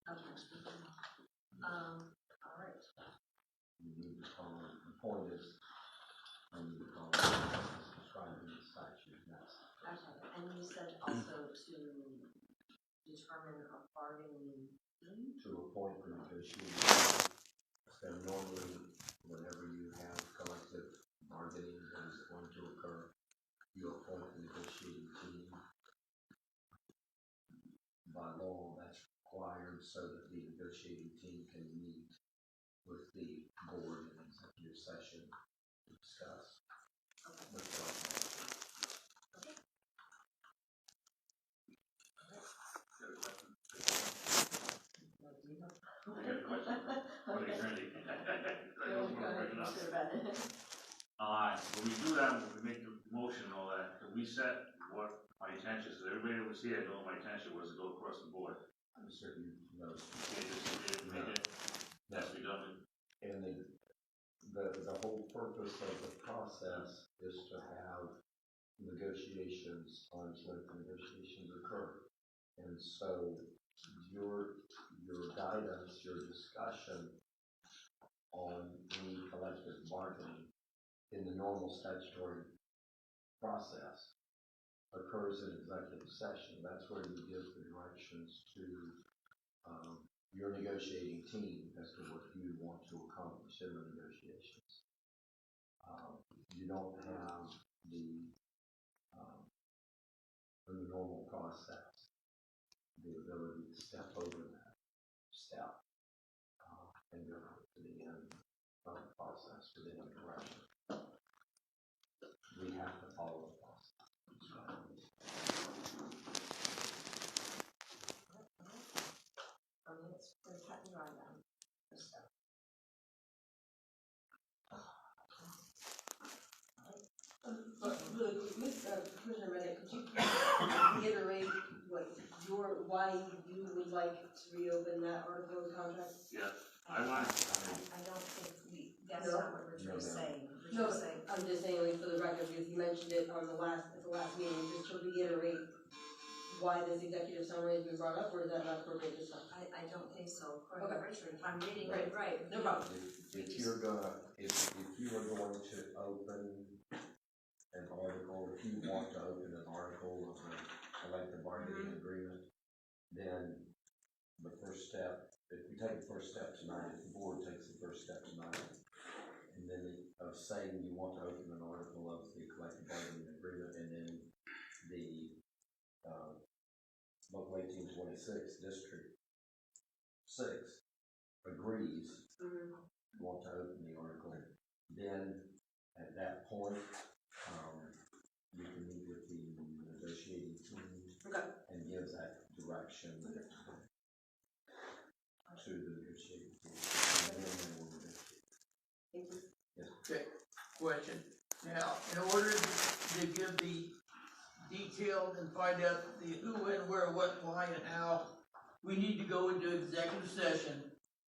Okay. All right. You need to follow the point is, you need to follow what's described in the statute. That's Okay. And you said also to determine a bargaining team? to appoint the negotiating. So normally, whenever you have collective bargaining that is going to occur, you appoint the negotiating team. By law, that's required so that the negotiating team can meet with the board in executive session to discuss the I got a question for the attorney. I don't want to break it up. When we do that, when we make the motion and all that, can we set what my intention is? Everybody that was here know my intention was to go across the board. I'm certain those. You can't just make it, that's be done. And the whole purpose of the process is to have negotiations, arm's length negotiations occur. And so your guidance, your discussion on any collective bargaining in the normal statutory process occurs in executive session. That's where you give the directions to your negotiating team as to what you want to accomplish in the negotiations. You don't have in the normal process the ability to step over that step and go to the end of the process to the end direction. We have to follow the process. I mean, it's pretty cut and dry down. Really quick, Commissioner Bennett, could you reiterate why you would like to reopen that article of the contract? Yeah, I want, I don't think that's No. not what Richard is saying. No, Richard's saying, I'm just saying, like, for the record, because you mentioned it at the last meeting, just to reiterate why this executive summary has been brought up, or is that not appropriate this time? I don't think so, according to Okay. Richard, if I'm reading it right. No problem. If you are going to open an article, if you want to open an article of a collective bargaining agreement, then the first step, if we take the first step tonight, if the board takes the first step tonight, and then of saying you want to open an article of the collective bargaining agreement, and then the local 1826 District 6 agrees you want to open the article, then at that point, you can meet with the negotiating team and give that direction. question. Now, in order to give the detailed and find out the who and where, what, why, and how, we need to go into executive session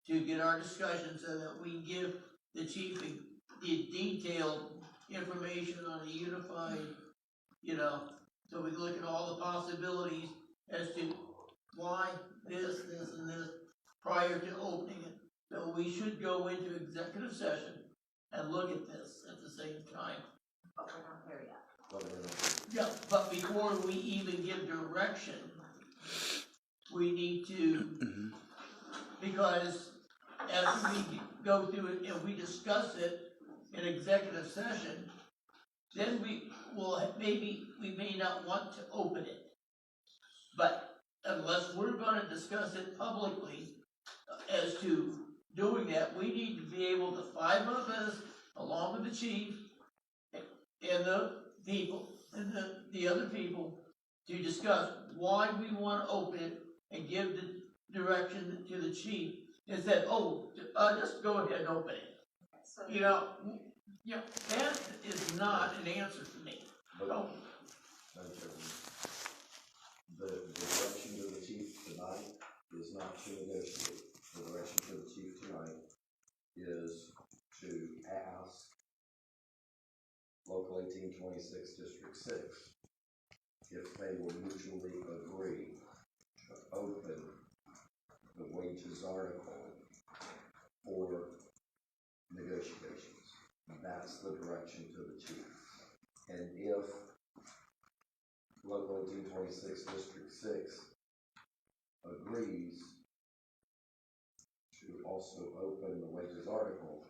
to get our discussion so that we can give the chief the detailed information on a unified, so we can look at all the possibilities as to why this, and this prior to opening it. So we should go into executive session and look at this at the same time. But we're not there yet. Yeah, but before we even give direction, we need to, because as we go through it and we discuss it in executive session, then we may not want to open it. But unless we're gonna discuss it publicly as to doing that, we need to be able to, 5 of us, along with the chief, and the people, and the other people, to discuss why we wanna open it and give the direction to the chief, instead, just go ahead and open it. So That is not an answer for me. Oh, The direction to the chief tonight is not to negotiate. The direction to the chief tonight is to ask Local 1826 District 6 if they will mutually agree to open the wages article for negotiations. That's the direction to the chief. And if Local 1826 District 6 agrees to also open the wages article,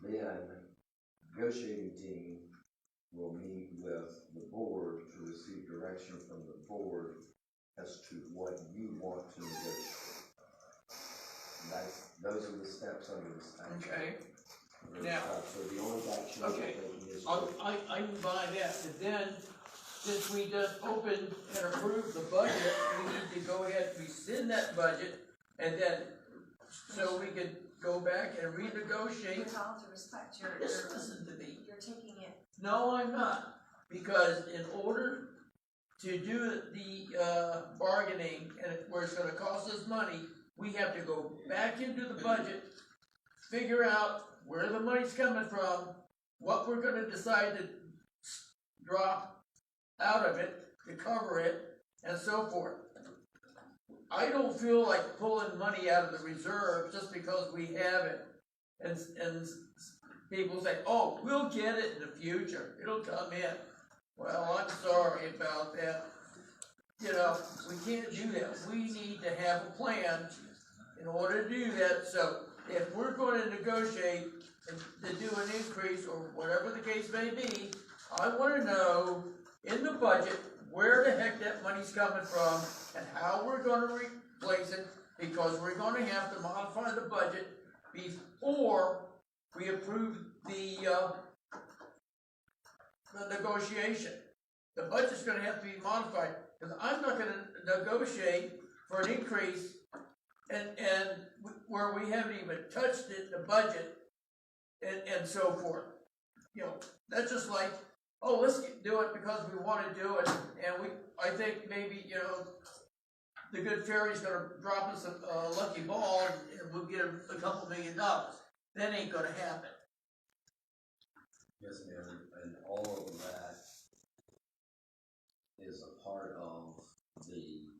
then the negotiating team will meet with the board to receive direction from the board as to what you want to negotiate. Those are the steps under the statute. okay. Now, so the only action okay, we're taking is I can buy that, but then, since we just opened and approved the budget, we need to go ahead and rescind that budget, and then, so we can go back and renegotiate. With all due respect, Just listen to me. you're taking it. No, I'm not, because in order to do the, bargaining, and where it's gonna cost us money, we have to go back into the budget, figure out where the money's coming from, what we're gonna decide to drop out of it to cover it, and so forth. I don't feel like pulling money out of the reserve just because we have it. And people say, oh, we'll get it in the future, it'll come in. Well, I'm sorry about that. We can't do that. We need to have a plan in order to do that. So if we're going to negotiate to do an increase or whatever the case may be, I want to know in the budget where the heck that money's coming from and how we're going to replace it, because we're going to have to modify the budget before we approve the negotiation. The budget's going to have to be modified, because I'm not going to negotiate for an increase and where we haven't even touched it, the budget, and so forth. That's just like, oh, let's do it because we want to do it, and I think maybe, the good fairy's gonna drop us a lucky ball and we'll get a couple $1 million. That ain't gonna happen. Yes, ma'am, and all of that is a part of the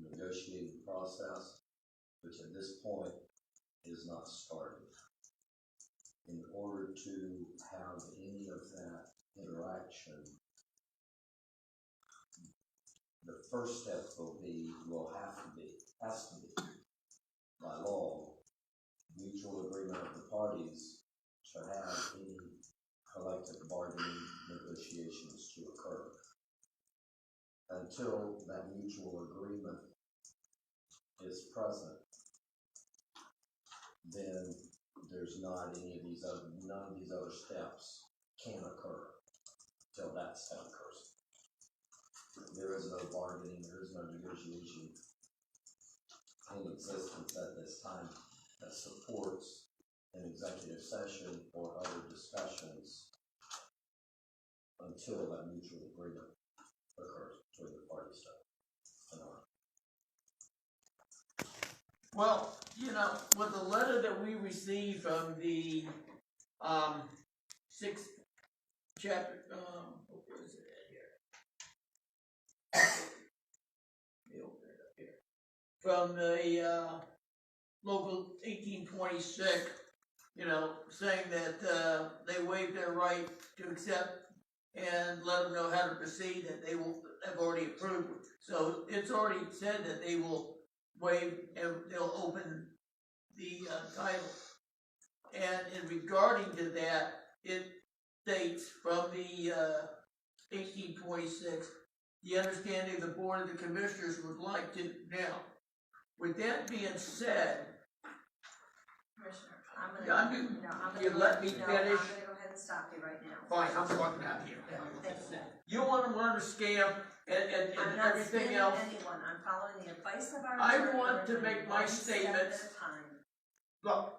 negotiating process, which at this point is not started. In order to have any of that interaction, the first step has to be, by law, mutual agreement of the parties to have any collective bargaining negotiations to occur. Until that mutual agreement is present, then there's none of these other steps can occur till that step occurs. There is no bargaining, there is no negotiation in existence at this time that supports an executive session or other discussions until that mutual agreement occurs between the parties. Well, you know, with the letter that we received from the, sixth chapter, where is it at here? Let me open it up here. From the, local 1826, you know, saying that, they waived their right to accept and let them know how to proceed, that they will, have already approved. So it's already said that they will waive and they'll open the, title. And in regarding to that, it states from the, 1826, the understanding the Board of the Commissioners would like to, now, with that being said, Commissioner, I'm gonna. Yeah, I'm good. No, I'm gonna. You go let ahead- me no, finish. I'm gonna go ahead and stop you right now. fine, I'm walking out here. Thank you. You want to run a scam and I'm not everything scamming else? anyone, I'm following the advice of our I attorney. want to We're make doing my one step statements. at a time. Look,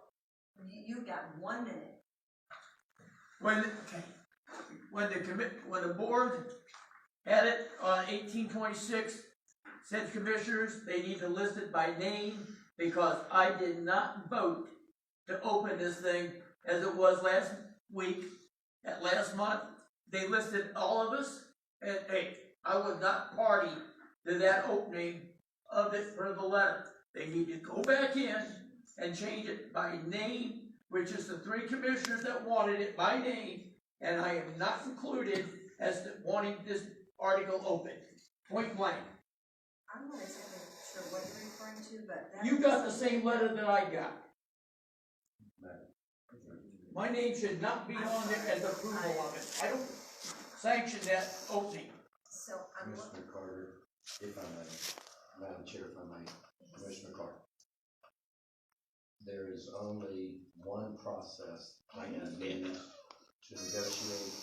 You've got 1 minute. when the board had it on 1826, said commissioners, they need to list it by name, because I did not vote to open this thing as it was last week, last month. They listed all of us, and hey, I was not party to that opening of it for the letter. They need to go back in and change it by name, which is the 3 commissioners that wanted it by name, and I am not included as to wanting this article open, point blank. I'm not exactly sure what you're referring to, but that. You got the same letter that I got. My name should not be on there as approval of it. I don't sanction that opening. So I'm. Commissioner Carter, if I may, Madam Chair, if I may, Commissioner Carter. There is only one process I can use to negotiate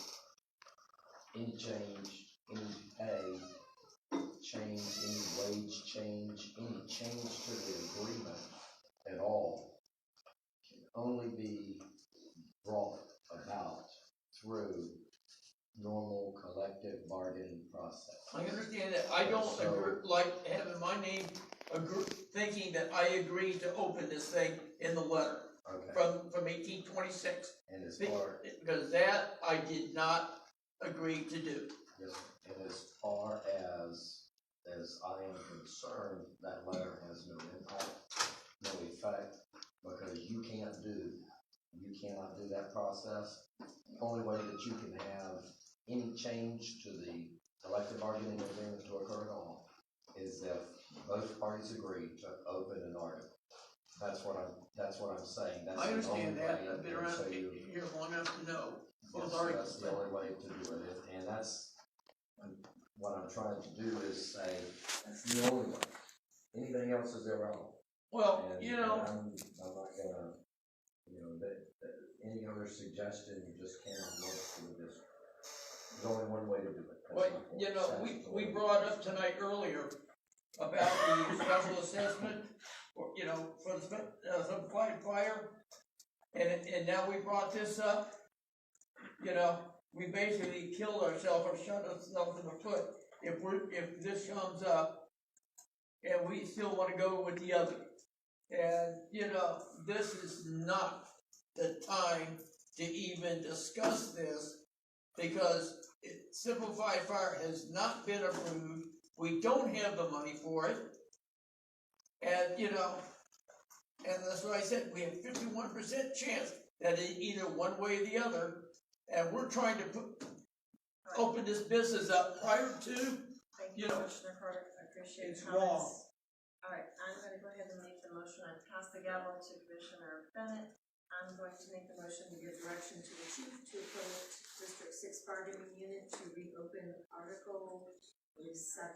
any change, any pay change, any wage change, any change to the agreement at all can only be brought about through normal collective bargaining process. I understand that. I don't So- agree, like having my name, thinking that I agreed to open this thing in the letter Okay, from 1826. and as far, Because that I did not agree to do. yes, and as far as I am concerned, that letter has no impact, no effect, because you cannot do that process. The only way that you can have any change to the collective bargaining agreement to occur at all is if both parties agree to open an article. That's what I'm saying. That's I the understand only that. way, I've been and around so you- here long enough to know both Yes, so articles. that's the only way to do it, and that's, what I'm trying to do is say, that's the only way. Anything else is irrelevant. Well, And you know, I'm not gonna, that any other suggestion, you just can't work with this. There's only one way to do it. That's well, my point. you know, That's we the way. brought up tonight earlier about the special assessment, or, you know, for the fire, and now we brought this up. You know, we basically killed ourselves or shot ourselves in the foot if this comes up, and we still want to go with the other. And, you know, this is not the time to even discuss this, because Simplified Fire has not been approved. We don't have the money for it. And, you know, and that's what I said, we have 51% chance that it either one way or the other, and we're trying to open this business up prior to, Thank you you, know, Commissioner Carter, I appreciate it's your comments. wrong. All right, I'm gonna go ahead and make the motion, I pass the gavel to Commissioner Bennett. I'm going to make the motion to give direction to the chief to appoint District 6 bargaining unit to reopen Article 7,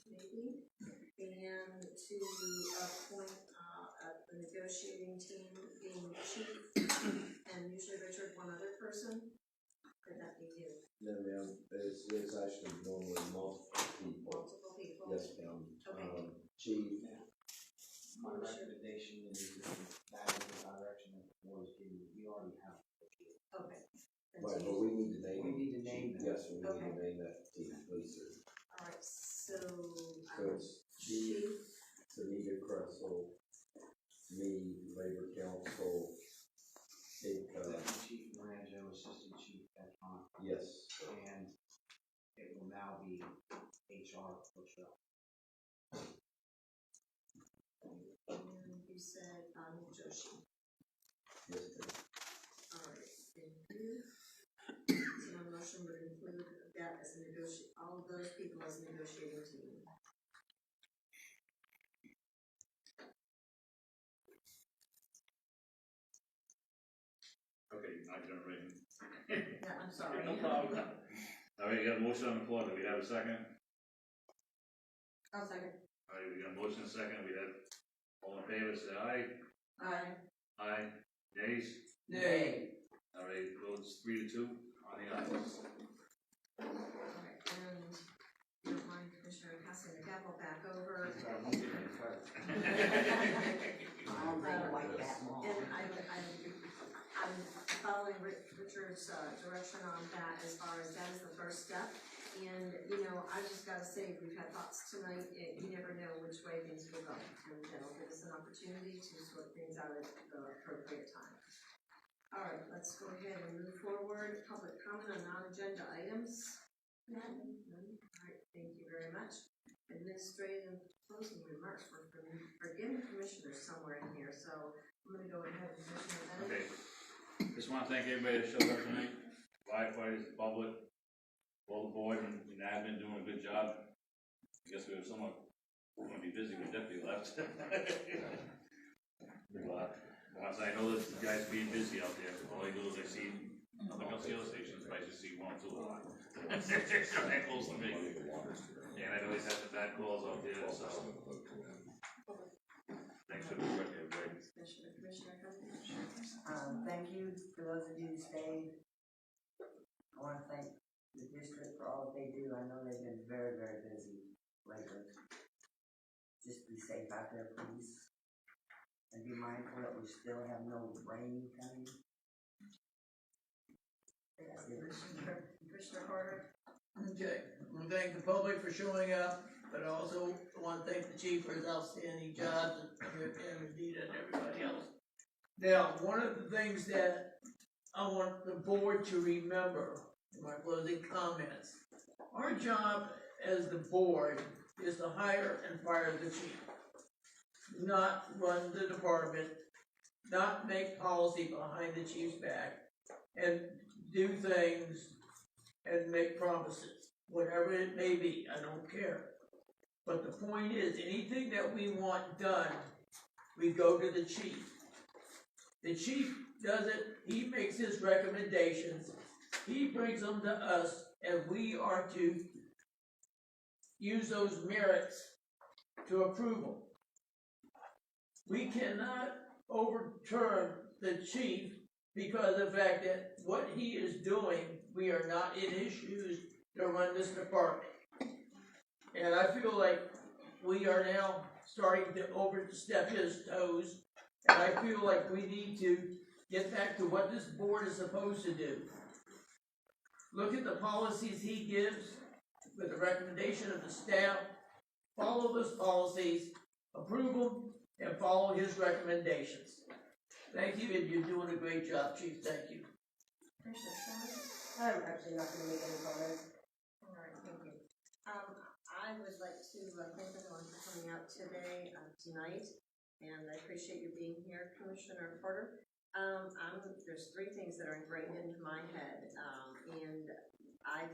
maybe, and to appoint the negotiating team being the chief, and usually Richard, one other person. Could that be you? No, ma'am, it's actually normally multiple people. Multiple people? Yes, ma'am. Okay. Chief, My recommendation is that is the direction that the board is giving, we already have. Okay. And but so we need to name. We need to name them. Yes, we need Okay. to name that team, please, sir. Alright, so, So it's Chief, Tamika Kressel, me, Labor Council, Deputy Chief Morango, Assistant Chief Petron, yes, and it will now be HR Latrell. and you said, Joshi. yes, sir. Alright, thank you. So my motion would include that as a all of those people as a negotiating team. Okay, you're not gonna ring. Yeah, I'm sorry. No problem. All right, you got a motion on the floor, do we have a second? I'll second. All right, we got a motion and a second, we have, all in favor, say aye. Aye. Aye, nays? Nay. All right, votes 3-2 on the ayes. Alright, and you don't mind Commissioner passing the gavel back over. I don't think like that long. And I'm following Richard's direction on that as far as that is the first step. And, you know, I just gotta say, we've had thoughts tonight, you never know which way things will go. And that'll give us an opportunity to sort things out at the appropriate time. Alright, let's go ahead and move forward. Public comment on non-agenda items. None. Alright, thank you very much. Administrative closing remarks, we're forgetting commissioners somewhere in here, so I'm gonna go ahead and Commissioner Bennett. Okay, just wanna thank everybody that showed up tonight, firefighters, the public, all the board and admin doing a good job. I guess we have someone, we're gonna be busy with deputy left. Once I know that you guys being busy out there, all I do is I see, nothing else the other stations, but I just see 1 or 2 a lot. That close to me. And I always have the bad calls out there, so. Thanks for the work, everybody. Commissioner Cummings. Thank you for those of you who stayed. I wanna thank the district for all that they do. I know they've been very, very busy lately. Just be safe out there, please. And be mindful that we still have no rain coming. That's it. Commissioner Carter. Okay, I want to thank the public for showing up, but I also want to thank the chief for his outstanding job and Rita and everybody else. Now, one of the things that I want the board to remember in my closing comments, our job as the board is to hire and fire the chief, not run the department, not make policy behind the chief's back, and do things and make promises, whatever it may be, I don't care. But the point is, anything that we want done, we go to the chief. The chief does it, he makes his recommendations, he brings them to us, and we are to use those merits to approve them. We cannot overturn the chief because of the fact that what he is doing, we are not in his shoes to run this department. And I feel like we are now starting to overstep his toes, and I feel like we need to get back to what this board is supposed to do. Look at the policies he gives with the recommendation of the staff, follow those policies, approve them, and follow his recommendations. Thank you, and you're doing a great job, Chief, thank you. I'm actually not gonna make any comments. Alright, thank you. I would like to thank everyone for coming out today, tonight, and I appreciate you being here, Commissioner Porter. There's 3 things that are ingrained into my head, and I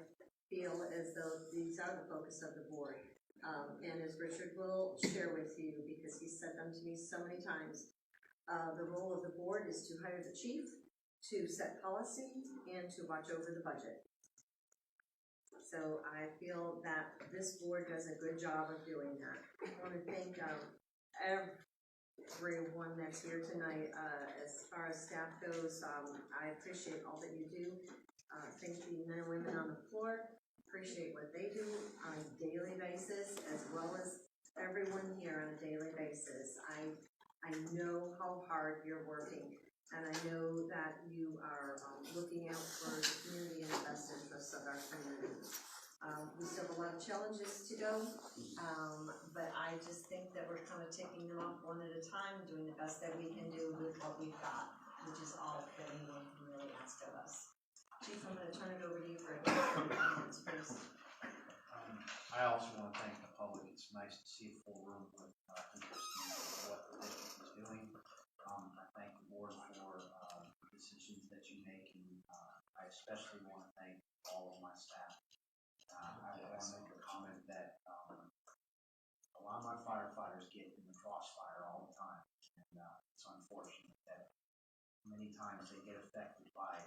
feel as though these are the focus of the board. And as Richard will share with you, because he's said them to me so many times, the role of the board is to hire the chief, to set policy, and to watch over the budget. So I feel that this board does a good job of doing that. I want to thank everyone that's here tonight. As far as staff goes, I appreciate all that you do. Thank the men and women on the floor. Appreciate what they do on a daily basis, as well as everyone here on a daily basis. I know how hard you're working And I know that you are, looking out for the community and the best interests of our community. We still have a lot of challenges to go, but I just think that we're kind of taking them off one at a time, doing the best that we can do with what we've got, which is all that anyone can really ask of us. Chief, I'm gonna turn it over to you for a comments, please. I also want to thank the public. It's nice to see a full room with interest in what the district is doing. I thank the board for the decisions that you make, and I especially want to thank all of my staff. I want to make a comment that a lot of my firefighters get in the crossfire all the time, and it's unfortunate that many times they get affected by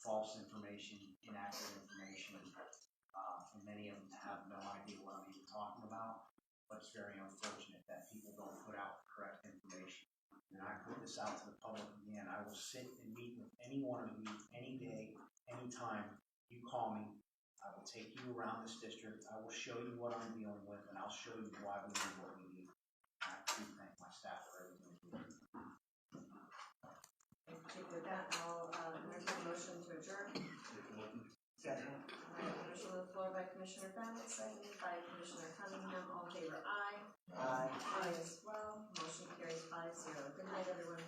false information, inaccurate information, and many of them have no idea what I'm even talking about. But it's very unfortunate that people don't put out the correct information. And I put this out to the public again. I will sit and meet with any one of you any day, anytime you call me. I will take you around this district. I will show you what I'm dealing with, and I'll show you why we need what we need. I do thank my staff for everything they do. Chief, with that, I'll entertain a motion to adjourn. Second. Motion on the floor by Commissioner Bennett, seconded by Commissioner Cunningham. All in favor, aye. Aye. Aye as well. Motion carries 5-0. Good night, everyone.